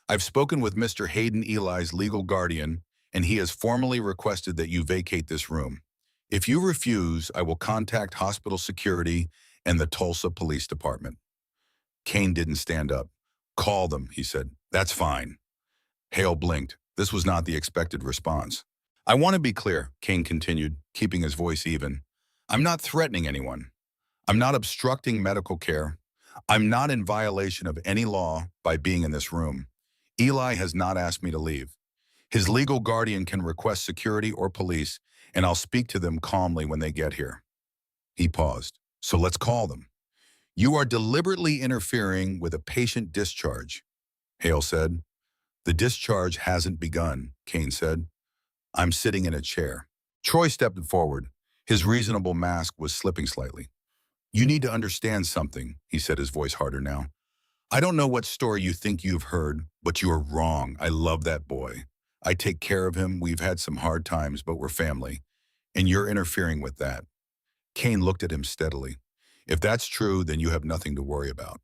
I've spoken with Mr. Hayden, Eli's legal guardian, and he has formally requested that you vacate this room. If you refuse, I will contact hospital security and the Tulsa Police Department. Kane didn't stand up. Call them, he said. That's fine. Hale blinked. This was not the expected response. I want to be clear, Kane continued, keeping his voice even. I'm not threatening anyone. I'm not obstructing medical care. I'm not in violation of any law by being in this room. Eli has not asked me to leave. His legal guardian can request security or police, and I'll speak to them calmly when they get here. He paused. So let's call them. You are deliberately interfering with a patient discharge, Hale said. The discharge hasn't begun, Kane said. I'm sitting in a chair. Troy stepped forward. His reasonable mask was slipping slightly. You need to understand something, he said, his voice harder now. I don't know what story you think you've heard, but you are wrong. I love that boy. I take care of him. We've had some hard times, but we're family. And you're interfering with that. Kane looked at him steadily. If that's true, then you have nothing to worry about.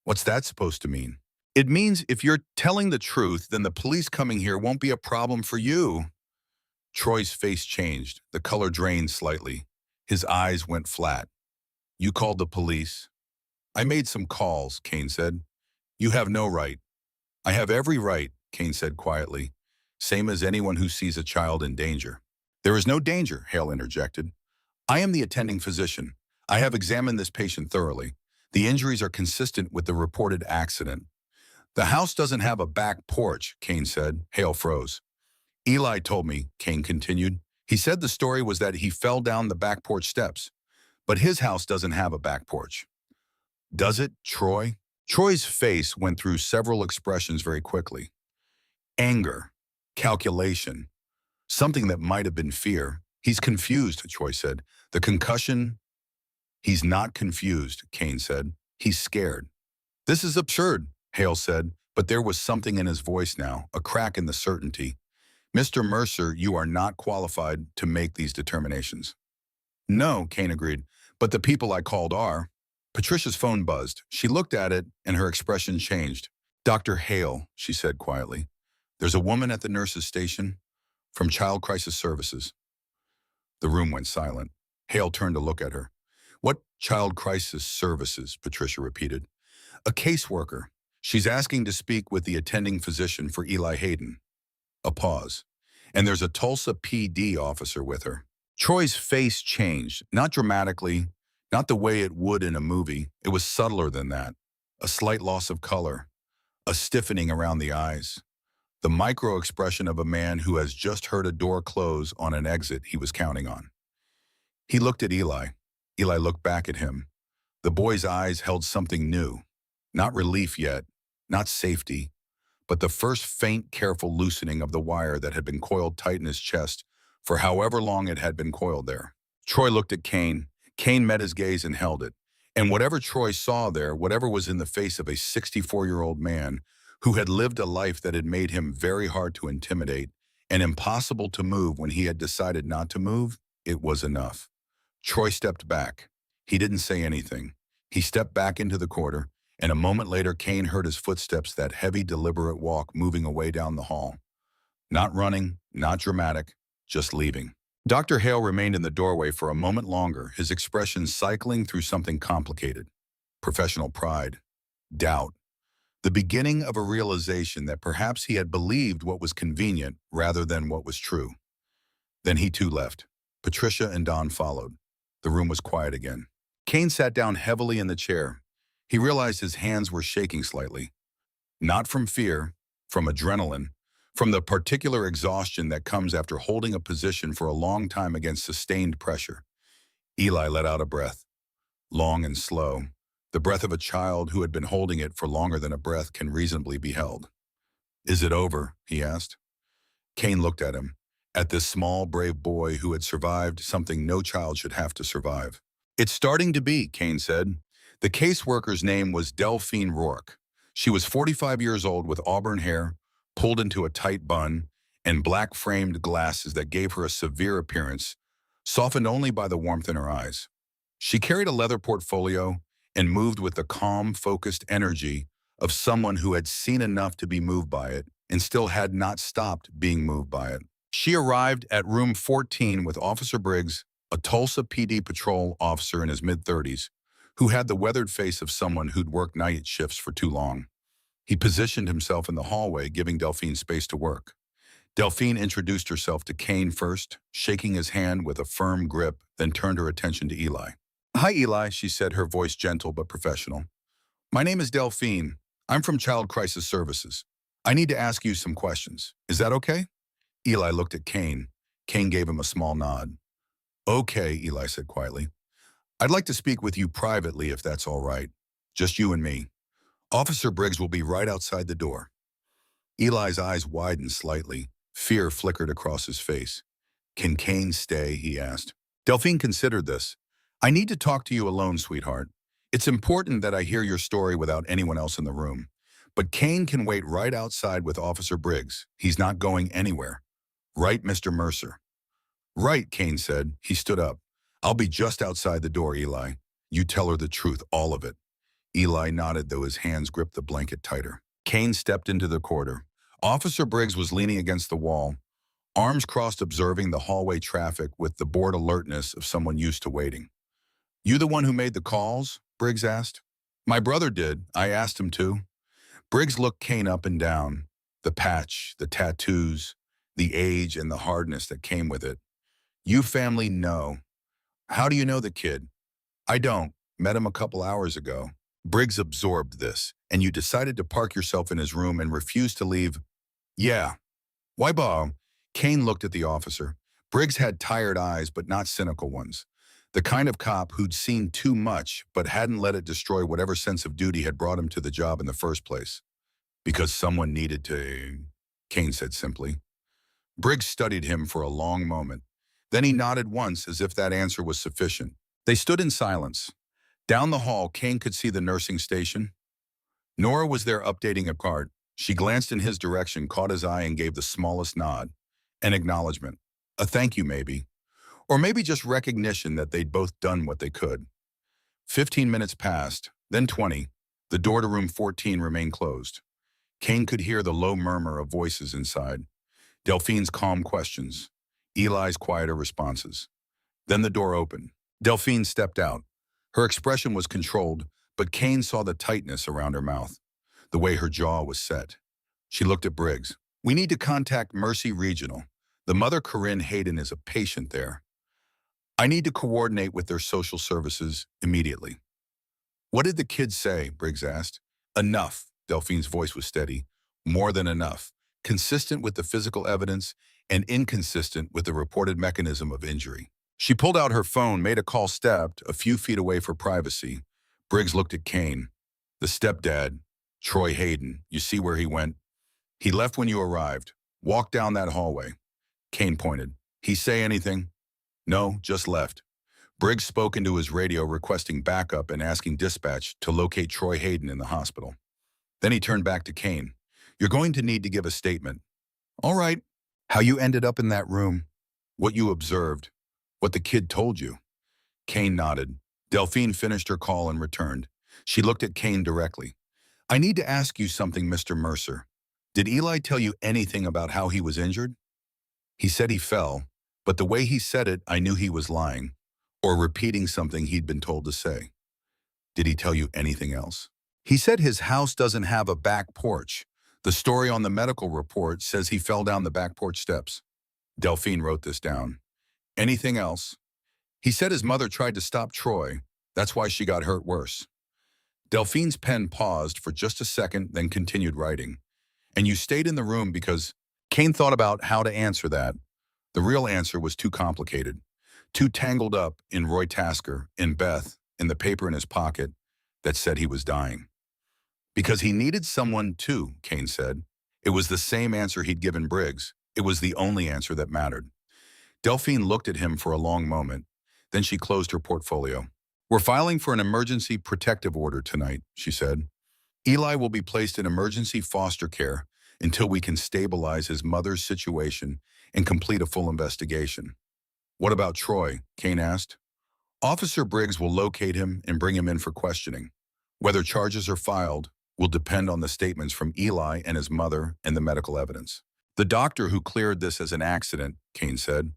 What's that supposed to mean? It means if you're telling the truth, then the police coming here won't be a problem for you. Troy's face changed. The color drained slightly. His eyes went flat. You called the police? I made some calls, Kane said. You have no right. I have every right, Kane said quietly. Same as anyone who sees a child in danger. There is no danger, Hale interjected. I am the attending physician. I have examined this patient thoroughly. The injuries are consistent with the reported accident. The house doesn't have a back porch, Kane said. Hale froze. Eli told me, Kane continued. He said the story was that he fell down the back porch steps. But his house doesn't have a back porch. Does it, Troy? Troy's face went through several expressions very quickly. Anger, calculation, something that might have been fear. He's confused, Troy said. The concussion? He's not confused, Kane said. He's scared. This is absurd, Hale said, but there was something in his voice now, a crack in the certainty. Mr. Mercer, you are not qualified to make these determinations. No, Kane agreed, but the people I called are. Patricia's phone buzzed. She looked at it, and her expression changed. Dr. Hale, she said quietly. There's a woman at the nurse's station from Child Crisis Services. The room went silent. Hale turned to look at her. What Child Crisis Services? Patricia repeated. A caseworker. She's asking to speak with the attending physician for Eli Hayden. A pause. And there's a Tulsa PD officer with her. Troy's face changed, not dramatically, not the way it would in a movie. It was subtler than that. A slight loss of color, a stiffening around the eyes. the micro-expression of a man who has just heard a door close on an exit he was counting on. He looked at Eli. Eli looked back at him. The boy's eyes held something new. Not relief yet, not safety, but the first faint, careful loosening of the wire that had been coiled tight in his chest for however long it had been coiled there. Troy looked at Kane. Kane met his gaze and held it. And whatever Troy saw there, whatever was in the face of a 64-year-old man who had lived a life that had made him very hard to intimidate and impossible to move when he had decided not to move, it was enough. Troy stepped back. He didn't say anything. He stepped back into the corridor, and a moment later Kane heard his footsteps, that heavy, deliberate walk moving away down the hall. Not running, not dramatic, just leaving. Dr. Hale remained in the doorway for a moment longer, his expression cycling through something complicated. Professional pride, doubt, the beginning of a realization that perhaps he had believed what was convenient rather than what was true. Then he too left. Patricia and Don followed. The room was quiet again. Kane sat down heavily in the chair. He realized his hands were shaking slightly. Not from fear, from adrenaline, from the particular exhaustion that comes after holding a position for a long time against sustained pressure. Eli let out a breath, long and slow, the breath of a child who had been holding it for longer than a breath can reasonably be held. "Is it over?" he asked. Kane looked at him, at this small, brave boy who had survived something no child should have to survive. "It's starting to be," Kane said. The caseworker's name was Delphine Rourke. She was 45 years old with auburn hair, pulled into a tight bun, and black-framed glasses that gave her a severe appearance, softened only by the warmth in her eyes. She carried a leather portfolio and moved with the calm, focused energy of someone who had seen enough to be moved by it and still had not stopped being moved by it. She arrived at room 14 with Officer Briggs, a Tulsa PD patrol officer in his mid-30s, who had the weathered face of someone who'd worked night shifts for too long. He positioned himself in the hallway, giving Delphine space to work. Delphine introduced herself to Kane first, shaking his hand with a firm grip, then turned her attention to Eli. "Hi, Eli," she said, her voice gentle but professional. "My name is Delphine. I'm from Child Crisis Services. I need to ask you some questions. Is that okay?" Eli looked at Kane. Kane gave him a small nod. "Okay," Eli said quietly. "I'd like to speak with you privately if that's all right. Just you and me. Officer Briggs will be right outside the door." Eli's eyes widened slightly. Fear flickered across his face. "Can Kane stay?" he asked. Delphine considered this. "I need to talk to you alone, sweetheart. It's important that I hear your story without anyone else in the room. But Kane can wait right outside with Officer Briggs. He's not going anywhere. Right, Mr. Mercer?" "Right," Kane said. He stood up. "I'll be just outside the door, Eli. You tell her the truth, all of it." Eli nodded, though his hands gripped the blanket tighter. Kane stepped into the corridor. Officer Briggs was leaning against the wall, arms crossed, observing the hallway traffic with the bored alertness of someone used to waiting. "You the one who made the calls?" Briggs asked. "My brother did. I asked him to." Briggs looked Kane up and down. The patch, the tattoos, the age and the hardness that came with it. "You family know." "How do you know the kid?" "I don't. Met him a couple hours ago." Briggs absorbed this. "And you decided to park yourself in his room and refuse to leave?" "Yeah." "Why, Bob?" Kane looked at the officer. Briggs had tired eyes, but not cynical ones. The kind of cop who'd seen too much, but hadn't let it destroy whatever sense of duty had brought him to the job in the first place. "Because someone needed to," Kane said simply. Briggs studied him for a long moment. Then he nodded once, as if that answer was sufficient. They stood in silence. Down the hall, Kane could see the nursing station. Nora was there updating a card. She glanced in his direction, caught his eye, and gave the smallest nod. An acknowledgement. A thank you, maybe. Or maybe just recognition that they'd both done what they could. 15 minutes passed, then 20. The door to room 14 remained closed. Kane could hear the low murmur of voices inside. Delphine's calm questions. Eli's quieter responses. Then the door opened. Delphine stepped out. Her expression was controlled, but Kane saw the tightness around her mouth, the way her jaw was set. She looked at Briggs. "We need to contact Mercy Regional. The mother, Corinne Hayden, is a patient there. I need to coordinate with their social services immediately." "What did the kids say?" Briggs asked. "Enough." Delphine's voice was steady. "More than enough. consistent with the physical evidence and inconsistent with the reported mechanism of injury. She pulled out her phone, made a call, stepped a few feet away for privacy. Briggs looked at Kane. The stepdad, Troy Hayden, you see where he went? He left when you arrived. Walked down that hallway. Kane pointed. He say anything? No, just left. Briggs spoke into his radio requesting backup and asking dispatch to locate Troy Hayden in the hospital. Then he turned back to Kane. You're going to need to give a statement. All right. How you ended up in that room. What you observed. What the kid told you. Kane nodded. Delphine finished her call and returned. She looked at Kane directly. I need to ask you something, Mr. Mercer. Did Eli tell you anything about how he was injured? He said he fell, but the way he said it, I knew he was lying, or repeating something he'd been told to say. Did he tell you anything else? He said his house doesn't have a back porch. The story on the medical report says he fell down the back porch steps. Delphine wrote this down. Anything else? He said his mother tried to stop Troy. That's why she got hurt worse. Delphine's pen paused for just a second, then continued writing. And you stayed in the room because Kane thought about how to answer that. The real answer was too complicated, too tangled up in Roy Tasker, in Beth, in the paper in his pocket that said he was dying. Because he needed someone too, Kane said. It was the same answer he'd given Briggs. It was the only answer that mattered. Delphine looked at him for a long moment. Then she closed her portfolio. We're filing for an emergency protective order tonight, she said. Eli will be placed in emergency foster care until we can stabilize his mother's situation and complete a full investigation. What about Troy? Kane asked. Officer Briggs will locate him and bring him in for questioning. Whether charges are filed will depend on the statements from Eli and his mother and the medical evidence. The doctor who cleared this as an accident, Kane said.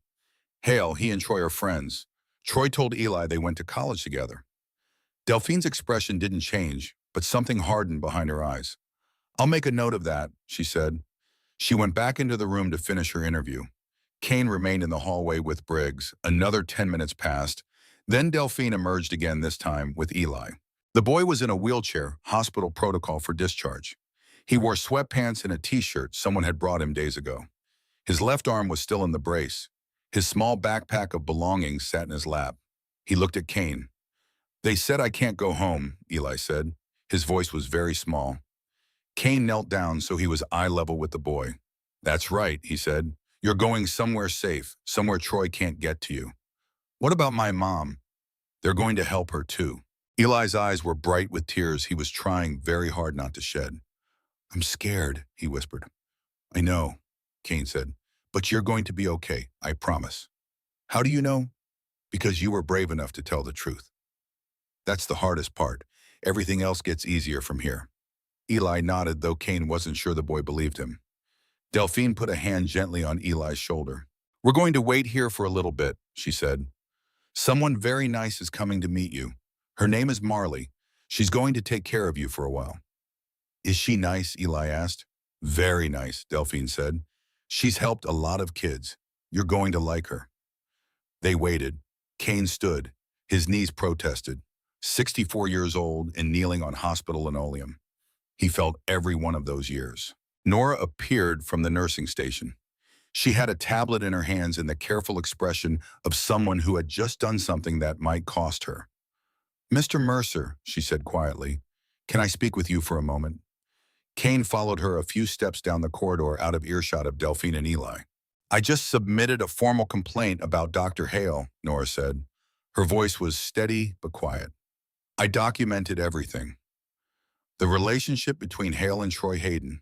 Hale, he and Troy are friends. Troy told Eli they went to college together. Delphine's expression didn't change, but something hardened behind her eyes. I'll make a note of that, she said. She went back into the room to finish her interview. Kane remained in the hallway with Briggs. Another 10 minutes passed. Then Delphine emerged again, this time with Eli. The boy was in a wheelchair, hospital protocol for discharge. He wore sweatpants and a t-shirt someone had brought him days ago. His left arm was still in the brace. His small backpack of belongings sat in his lap. He looked at Kane. They said I can't go home, Eli said. His voice was very small. Kane knelt down so he was eye level with the boy. That's right, he said. You're going somewhere safe, somewhere Troy can't get to you. What about my mom? They're going to help her too. Eli's eyes were bright with tears he was trying very hard not to shed. I'm scared, he whispered. I know, Kane said, but you're going to be okay, I promise. How do you know? Because you were brave enough to tell the truth. That's the hardest part. Everything else gets easier from here. Eli nodded, though Kane wasn't sure the boy believed him. Delphine put a hand gently on Eli's shoulder. We're going to wait here for a little bit, she said. Someone very nice is coming to meet you. Her name is Marley. She's going to take care of you for a while. Is she nice? Eli asked. Very nice, Delphine said. She's helped a lot of kids. You're going to like her. They waited. Kane stood. His knees protested. 64 years old and kneeling on hospital linoleum. He felt every one of those years. Nora appeared from the nursing station. She had a tablet in her hands and the careful expression of someone who had just done something that might cost her. Mr. Mercer, she said quietly, can I speak with you for a moment? Kane followed her a few steps down the corridor out of earshot of Delphine and Eli. I just submitted a formal complaint about Dr. Hale, Nora said. Her voice was steady but quiet. I documented everything. The relationship between Hale and Troy Hayden.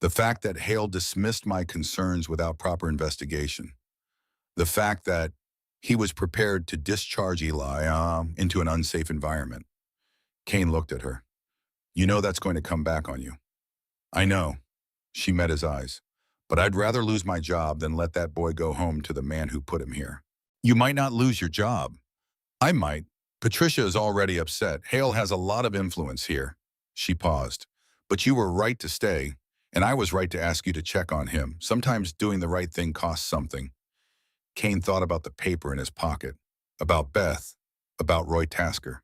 The fact that Hale dismissed my concerns without proper investigation. The fact that he was prepared to discharge Eli into an unsafe environment. Kane looked at her. You know that's going to come back on you. I know. She met his eyes. But I'd rather lose my job than let that boy go home to the man who put him here. You might not lose your job. I might. Patricia is already upset. Hale has a lot of influence here. She paused. But you were right to stay, and I was right to ask you to check on him. Sometimes doing the right thing costs something. Kane thought about the paper in his pocket, about Beth, about Roy Tasker.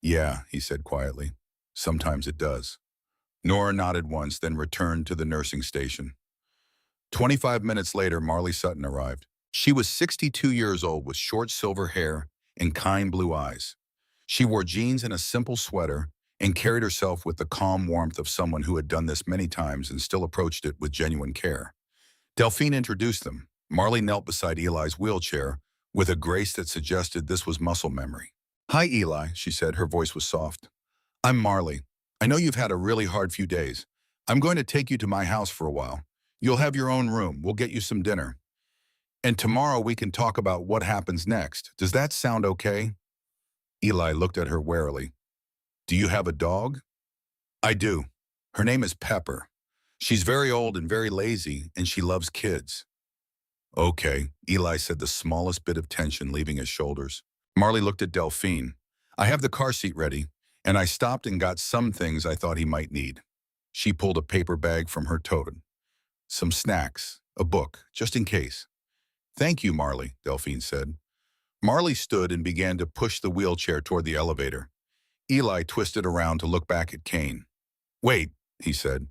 Yeah, he said quietly. Sometimes it does. Nora nodded once, then returned to the nursing station. 25 minutes later, Marley Sutton arrived. She was 62 years old with short silver hair and kind blue eyes. She wore jeans and a simple sweater and carried herself with the calm warmth of someone who had done this many times and still approached it with genuine care. Delphine introduced them. Marley knelt beside Eli's wheelchair with a grace that suggested this was muscle memory. "Hi, Eli," she said. Her voice was soft. "I'm Marley. I know you've had a really hard few days. I'm going to take you to my house for a while. You'll have your own room. We'll get you some dinner. And tomorrow we can talk about what happens next. Does that sound okay?" Eli looked at her warily. "Do you have a dog?" "I do. Her name is Pepper. She's very old and very lazy, and she loves kids." "Okay," Eli said, the smallest bit of tension leaving his shoulders. Marley looked at Delphine. "I have the car seat ready, and I stopped and got some things I thought he might need." She pulled a paper bag from her tote. "Some snacks, a book, just in case." "Thank you, Marley," Delphine said. Marley stood and began to push the wheelchair toward the elevator. Eli twisted around to look back at Kane. "Wait," he said.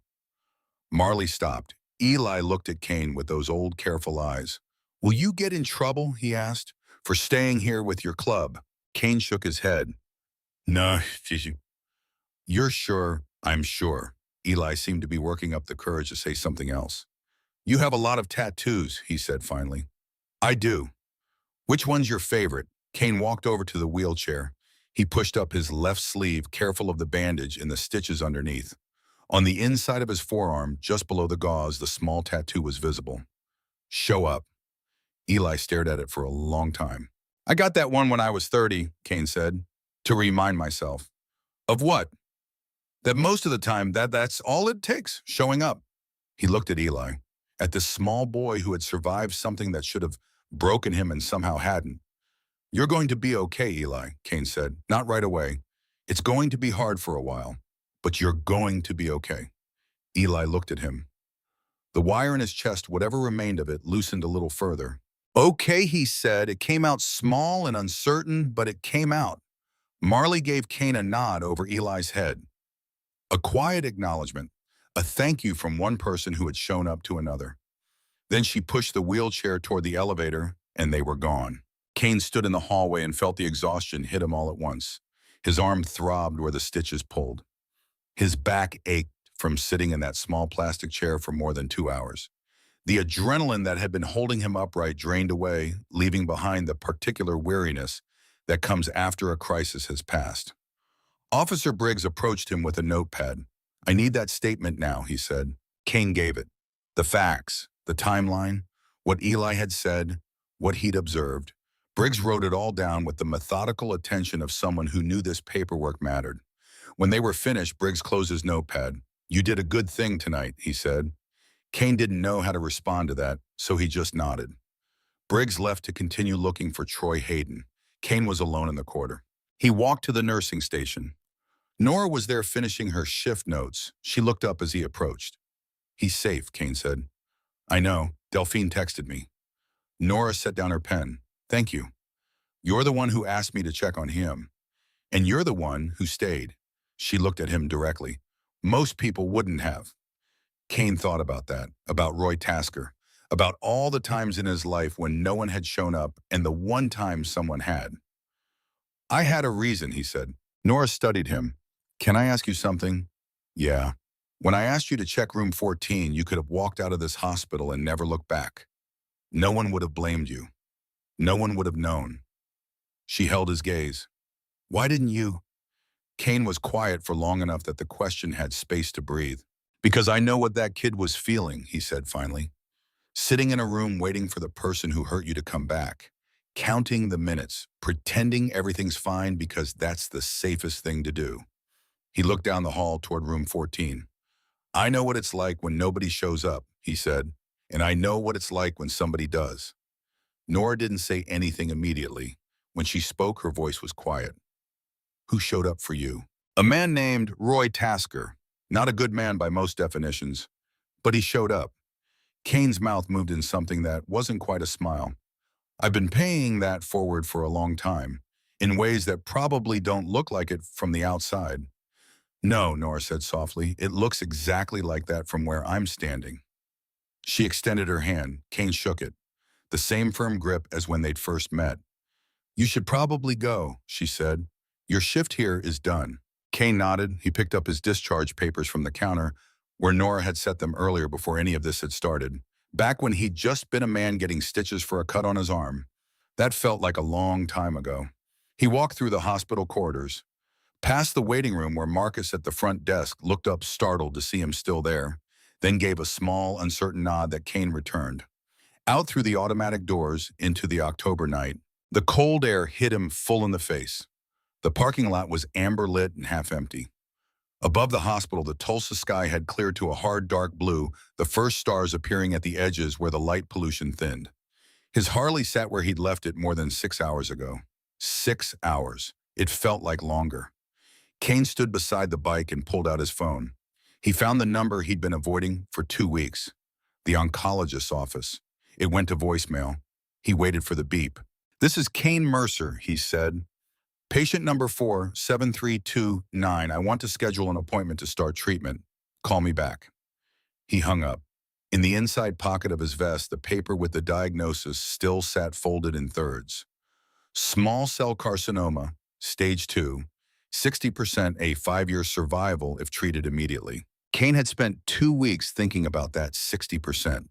Marley stopped. Eli looked at Kane with those old, careful eyes. "Will you get in trouble?" he asked, "for staying here with your club?" Kane shook his head. "No, you're sure?" "I'm sure." Eli seemed to be working up the courage to say something else. "You have a lot of tattoos," he said finally. "I do." "Which one's your favorite?" Kane walked over to the wheelchair. He pushed up his left sleeve, careful of the bandage and the stitches underneath. On the inside of his forearm, just below the gauze, the small tattoo was visible. "Show up." Eli stared at it for a long time. "I got that one when I was 30, Kane said, "to remind myself." "Of what?" "That most of the time that's all it takes, showing up." He looked at Eli, at this small boy who had survived something that should have broken him and somehow hadn't. "You're going to be okay, Eli," Kane said. "Not right away. It's going to be hard for a while, but you're going to be okay." Eli looked at him. The wire in his chest, whatever remained of it, loosened a little further. "Okay," he said. "It came out small and uncertain, but it came out." Marley gave Kane a nod over Eli's head. A quiet acknowledgement, a thank you from one person who had shown up to another. Then she pushed the wheelchair toward the elevator, and they were gone. Kane stood in the hallway and felt the exhaustion hit him all at once. His arm throbbed where the stitches pulled. His back ached from sitting in that small plastic chair for more than 2 hours. The adrenaline that had been holding him upright drained away, leaving behind the particular weariness that comes after a crisis has passed. Officer Briggs approached him with a notepad. "I need that statement now," he said. Kane gave it. The facts, the timeline, what Eli had said, what he'd observed. Briggs wrote it all down with the methodical attention of someone who knew this paperwork mattered. When they were finished, Briggs closed his notepad. "You did a good thing tonight," he said. Kane didn't know how to respond to that, so he just nodded. Briggs left to continue looking for Troy Hayden. Kane was alone in the corridor. He walked to the nursing station. Nora was there finishing her shift notes. She looked up as he approached. "He's safe," Kane said. "I know. Delphine texted me." Nora set down her pen. "Thank you. You're the one who asked me to check on him. And you're the one who stayed." She looked at him directly. "Most people wouldn't have." Kane thought about that, about Roy Tasker, about all the times in his life when no one had shown up and the one time someone had. "I had a reason," he said. Nora studied him. "Can I ask you something?" "Yeah. When I asked you to check room 14, you could have walked out of this hospital and never looked back. No one would have blamed you. No one would have known." She held his gaze. "Why didn't you?" Kane was quiet for long enough that the question had space to breathe. "Because I know what that kid was feeling," he said finally. "Sitting in a room waiting for the person who hurt you to come back. Counting the minutes, pretending everything's fine because that's the safest thing to do." He looked down the hall toward room 14. "I know what it's like when nobody shows up," he said, "and I know what it's like when somebody does." Nora didn't say anything immediately. When she spoke, her voice was quiet. "Who showed up for you?" "A man named Roy Tasker. Not a good man by most definitions, but he showed up." Kane's mouth moved in something that wasn't quite a smile. "I've been paying that forward for a long time, in ways that probably don't look like it from the outside. No, Nora said softly. It looks exactly like that from where I'm standing. She extended her hand. Kane shook it, the same firm grip as when they'd first met. You should probably go, she said. Your shift here is done. Kane nodded. He picked up his discharge papers from the counter, where Nora had set them earlier before any of this had started. Back when he'd just been a man getting stitches for a cut on his arm. That felt like a long time ago. He walked through the hospital corridors, past the waiting room where Marcus at the front desk looked up startled to see him still there, then gave a small, uncertain nod that Kane returned. Out through the automatic doors into the October night, the cold air hit him full in the face. The parking lot was amber-lit and half-empty. Above the hospital, the Tulsa sky had cleared to a hard dark blue, the first stars appearing at the edges where the light pollution thinned. His Harley sat where he'd left it more than 6 hours ago. 6 hours. It felt like longer. Kane stood beside the bike and pulled out his phone. He found the number he'd been avoiding for 2 weeks. The oncologist's office. It went to voicemail. He waited for the beep. This is Kane Mercer, he said. Patient number 47329. I want to schedule an appointment to start treatment. Call me back. He hung up. In the inside pocket of his vest, the paper with the diagnosis still sat folded in thirds. Small cell carcinoma, stage 2, 60% a 5-year survival if treated immediately. Kane had spent 2 weeks thinking about that 60%,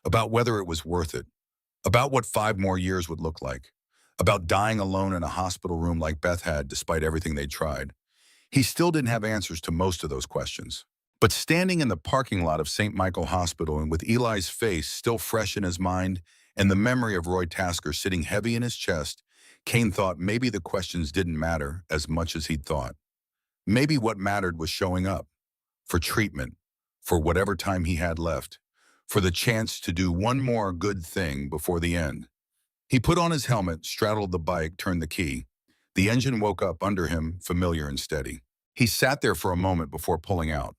about whether it was worth it, about what 5 more years would look like, about dying alone in a hospital room like Beth had despite everything they'd tried. He still didn't have answers to most of those questions. But standing in the parking lot of St. Michael Hospital and with Eli's face still fresh in his mind and the memory of Roy Tasker sitting heavy in his chest, Kane thought maybe the questions didn't matter as much as he'd thought. Maybe what mattered was showing up, for treatment, for whatever time he had left, for the chance to do one more good thing before the end. He put on his helmet, straddled the bike, turned the key. The engine woke up under him, familiar and steady. He sat there for a moment before pulling out.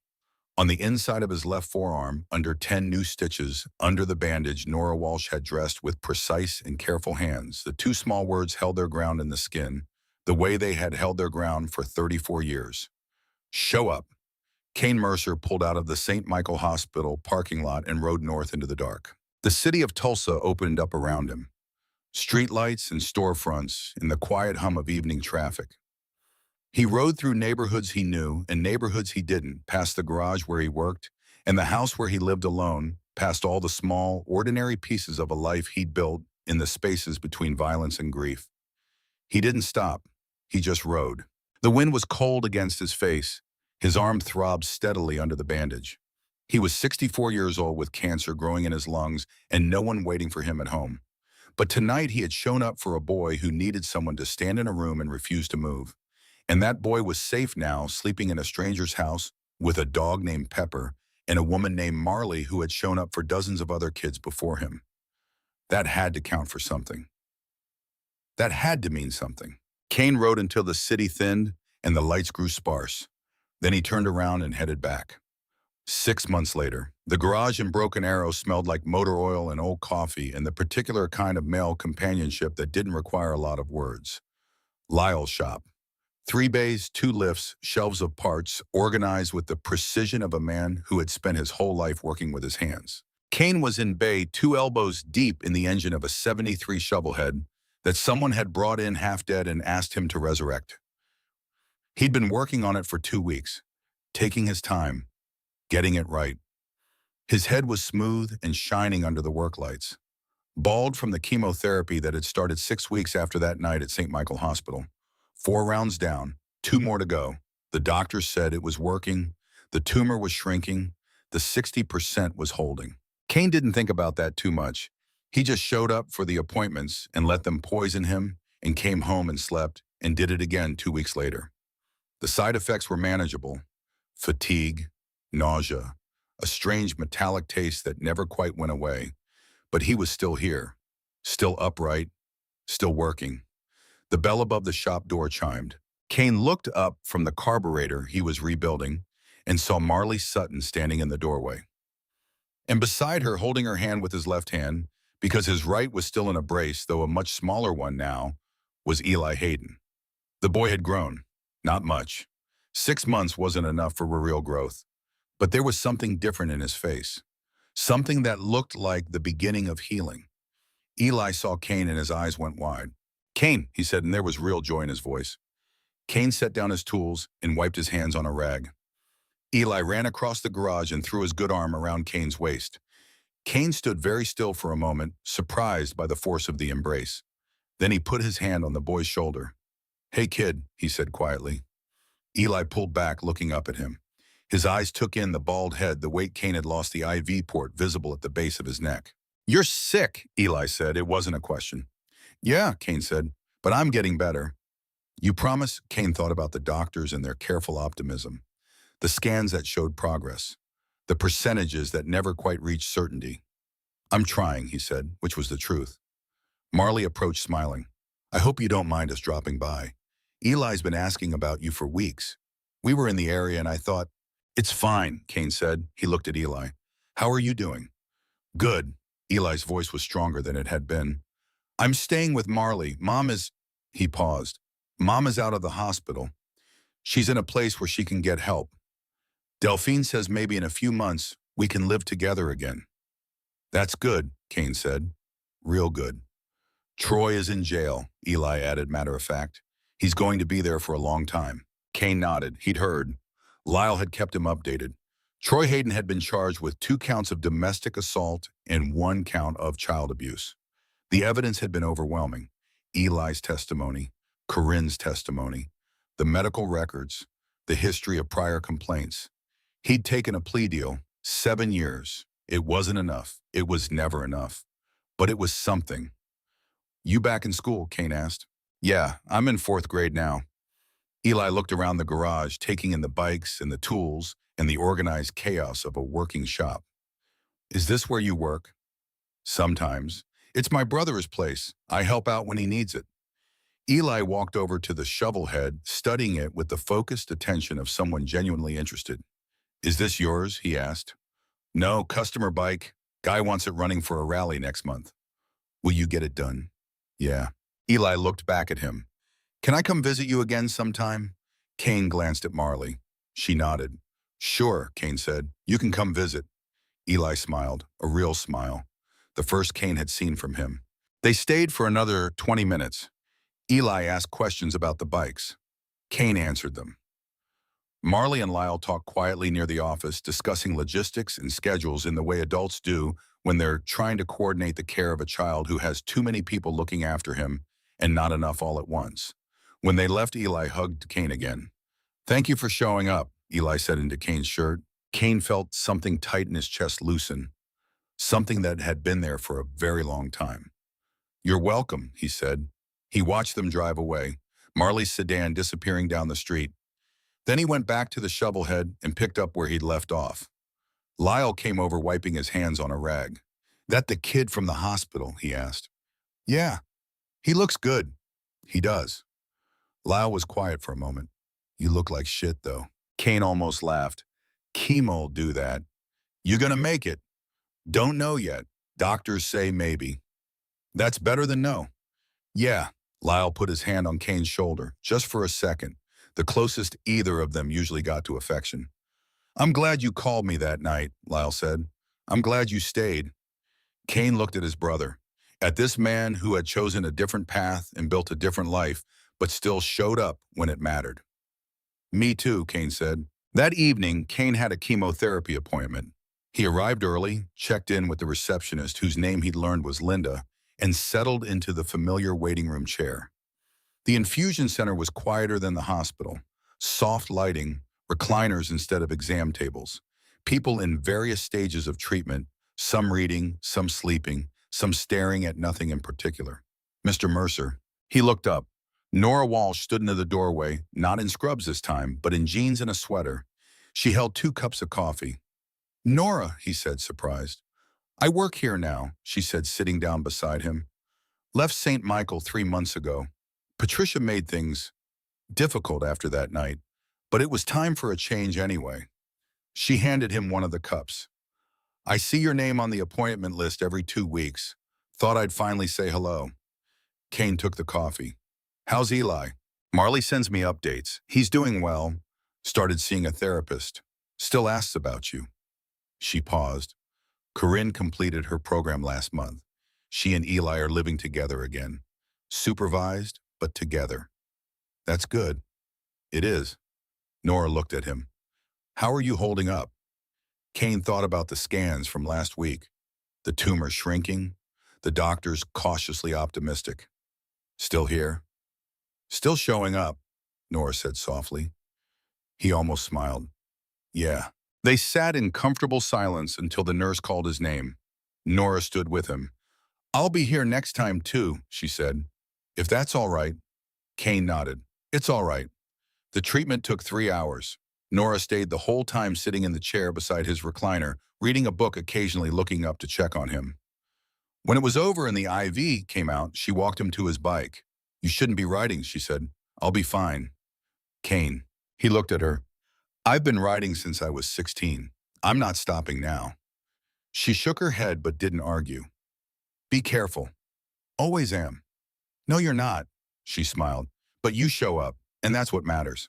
On the inside of his left forearm, under 10 new stitches, under the bandage Nora Walsh had dressed with precise and careful hands, the 2 small words held their ground in the skin, the way they had held their ground for 34 years. Show up. Kane Mercer pulled out of the St. Michael Hospital parking lot and rode north into the dark. The city of Tulsa opened up around him. Streetlights and storefronts in the quiet hum of evening traffic. He rode through neighborhoods he knew and neighborhoods he didn't, past the garage where he worked and the house where he lived alone, past all the small, ordinary pieces of a life he'd built in the spaces between violence and grief. He didn't stop. He just rode. The wind was cold against his face. His arm throbbed steadily under the bandage. He was 64 years old with cancer growing in his lungs and no one waiting for him at home. But tonight he had shown up for a boy who needed someone to stand in a room and refuse to move. And that boy was safe now, sleeping in a stranger's house with a dog named Pepper and a woman named Marley who had shown up for dozens of other kids before him. That had to count for something. That had to mean something. Kane rode until the city thinned and the lights grew sparse. Then he turned around and headed back. 6 months later, the garage in Broken Arrow smelled like motor oil and old coffee and the particular kind of male companionship that didn't require a lot of words. Lyle's shop. 3 bays, 2 lifts, shelves of parts, organized with the precision of a man who had spent his whole life working with his hands. Kane was in bay 2 elbows deep in the engine of a 73 shovelhead that someone had brought in half dead and asked him to resurrect. He'd been working on it for 2 weeks, taking his time, getting it right. His head was smooth and shining under the work lights, bald from the chemotherapy that had started 6 weeks after that night at St. Michael Hospital. 4 rounds down, 2 more to go. The doctors said it was working, the tumor was shrinking, the 60% was holding. Kane didn't think about that too much. He just showed up for the appointments and let them poison him and came home and slept and did it again 2 weeks later. The side effects were manageable. Fatigue, nausea, a strange metallic taste that never quite went away. But he was still here, still upright, still working. The bell above the shop door chimed. Kane looked up from the carburetor he was rebuilding and saw Marley Sutton standing in the doorway. And beside her, holding her hand with his left hand, because his right was still in a brace, though a much smaller one now, was Eli Hayden. The boy had grown. Not much. 6 months wasn't enough for real growth, but there was something different in his face, something that looked like the beginning of healing. Eli saw Cain and his eyes went wide. "Cain," he said, and there was real joy in his voice. Cain set down his tools and wiped his hands on a rag. Eli ran across the garage and threw his good arm around Cain's waist. Cain stood very still for a moment, surprised by the force of the embrace. Then he put his hand on the boy's shoulder. "Hey, kid," he said quietly. Eli pulled back, looking up at him. His eyes took in the bald head the way Cain had lost the IV port visible at the base of his neck. "You're sick," Eli said. It wasn't a question. "Yeah," Cain said, "but I'm getting better." "You promise?" Cain thought about the doctors and their careful optimism. The scans that showed progress. The percentages that never quite reached certainty. "I'm trying," he said, which was the truth. Marley approached smiling. "I hope you don't mind us dropping by. Eli's been asking about you for weeks. We were in the area and I thought—" "It's fine," Cain said. He looked at Eli. "How are you doing?" "Good." Eli's voice was stronger than it had been. "I'm staying with Marley. Mom is—" He paused. "Mom is out of the hospital. She's in a place where she can get help. Delphine says maybe in a few months we can live together again." "That's good," Cain said. "Real good." "Troy is in jail," Eli added matter of fact. "He's going to be there for a long time." Cain nodded. He'd heard. Lyle had kept him updated. Troy Hayden had been charged with 2 counts of domestic assault and 1 count of child abuse. The evidence had been overwhelming. Eli's testimony, Corinne's testimony, the medical records, the history of prior complaints. He'd taken a plea deal, 7 years. It wasn't enough. It was never enough. But it was something. "You back in school?" Cain asked. "Yeah, I'm in 4th grade now." Eli looked around the garage, taking in the bikes and the tools and the organized chaos of a working shop. "Is this where you work?" "Sometimes. It's my brother's place. I help out when he needs it." Eli walked over to the shovel head, studying it with the focused attention of someone genuinely interested. "Is this yours?" he asked. "No, customer bike. Guy wants it running for a rally next month." "Will you get it done?" "Yeah." Eli looked back at him. "Can I come visit you again sometime?" Cain glanced at Marley. She nodded. "Sure," Cain said. "You can come visit." Eli smiled, a real smile, the first Cain had seen from him. They stayed for another 20 minutes. Eli asked questions about the bikes. Cain answered them. Marley and Lyle talked quietly near the office, discussing logistics and schedules in the way adults do when they're trying to coordinate the care of a child who has too many people looking after him and not enough all at once. When they left, Eli hugged Cain again. "Thank you for showing up," Eli said into Cain's shirt. Cain felt something tight in his chest loosen, something that had been there for a very long time. "You're welcome," he said. He watched them drive away, Marley's sedan disappearing down the street. Then he went back to the shovelhead and picked up where he'd left off. Lyle came over wiping his hands on a rag. "That the kid from the hospital?" he asked. "Yeah. He looks good." "He does." Lyle was quiet for a moment. "You look like shit, though." Cain almost laughed. "Chemo'll do that." "You gonna make it?" "Don't know yet. Doctors say maybe." "That's better than no." "Yeah." Lyle put his hand on Cain's shoulder, just for a second, the closest either of them usually got to affection. "I'm glad you called me that night," Lyle said. "I'm glad you stayed." Cain looked at his brother, at this man who had chosen a different path and built a different life, but still showed up when it mattered. "Me too," Cain said. That evening, Cain had a chemotherapy appointment. He arrived early, checked in with the receptionist, whose name he'd learned was Linda, and settled into the familiar waiting room chair. The infusion center was quieter than the hospital. Soft lighting, recliners instead of exam tables. People in various stages of treatment, some reading, some sleeping, some staring at nothing in particular. Mr. Mercer. He looked up. Nora Walsh stood into the doorway, not in scrubs this time, but in jeans and a sweater. She held 2 cups of coffee. "Nora," he said, surprised. "I work here now," she said, sitting down beside him. "Left St. Michael 3 months ago." Patricia made things difficult after that night, but it was time for a change anyway. She handed him one of the cups. "I see your name on the appointment list every 2 weeks. Thought I'd finally say hello." Cain took the coffee. "How's Eli?" "Marley sends me updates. He's doing well. Started seeing a therapist. Still asks about you. She paused. Corinne completed her program last month. She and Eli are living together again. Supervised, but together. That's good. It is. Nora looked at him. How are you holding up? Kane thought about the scans from last week. The tumor shrinking. The doctors cautiously optimistic. Still here? Still showing up, Nora said softly. He almost smiled. Yeah. They sat in comfortable silence until the nurse called his name. Nora stood with him. I'll be here next time too, she said. If that's all right. Kane nodded. It's all right. The treatment took 3 hours. Nora stayed the whole time sitting in the chair beside his recliner, reading a book, occasionally looking up to check on him. When it was over and the IV came out, she walked him to his bike. You shouldn't be riding, she said. I'll be fine. Kane. He looked at her. I've been riding since I was 16. I'm not stopping now. She shook her head but didn't argue. Be careful. Always am. No, you're not, she smiled. But you show up, and that's what matters.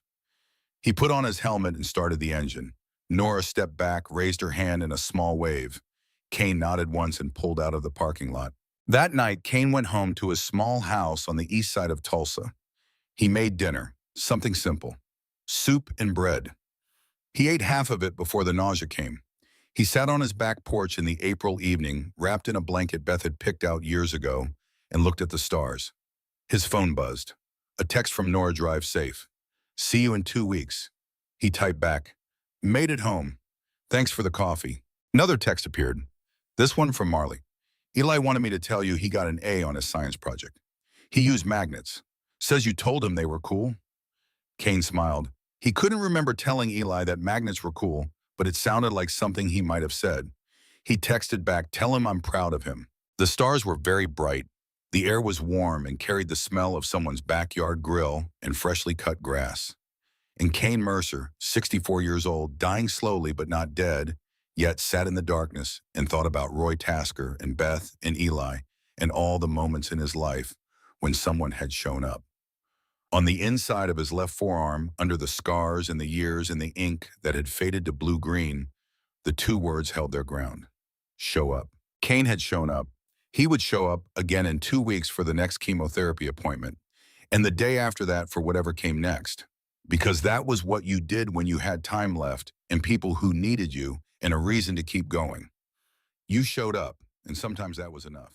He put on his helmet and started the engine. Nora stepped back, raised her hand in a small wave. Kane nodded once and pulled out of the parking lot. That night, Kane went home to his small house on the east side of Tulsa. He made dinner, something simple. Soup and bread. He ate half of it before the nausea came. He sat on his back porch in the April evening, wrapped in a blanket Beth had picked out years ago, and looked at the stars. His phone buzzed. A text from Nora: drive safe. See you in 2 weeks. He typed back, made it home. Thanks for the coffee. Another text appeared. This one from Marley. Eli wanted me to tell you he got an A on his science project. He used magnets. Says you told him they were cool. Kane smiled. He couldn't remember telling Eli that magnets were cool, but it sounded like something he might have said. He texted back, tell him I'm proud of him. The stars were very bright. The air was warm and carried the smell of someone's backyard grill and freshly cut grass. And Kane Mercer, 64 years old, dying slowly but not dead, yet sat in the darkness and thought about Roy Tasker and Beth and Eli and all the moments in his life when someone had shown up. On the inside of his left forearm, under the scars and the years and the ink that had faded to blue-green, the 2 words held their ground. Show up. Kane had shown up. He would show up again in 2 weeks for the next chemotherapy appointment, and the day after that for whatever came next. Because that was what you did when you had time left and people who needed you and a reason to keep going. You showed up, and sometimes that was enough.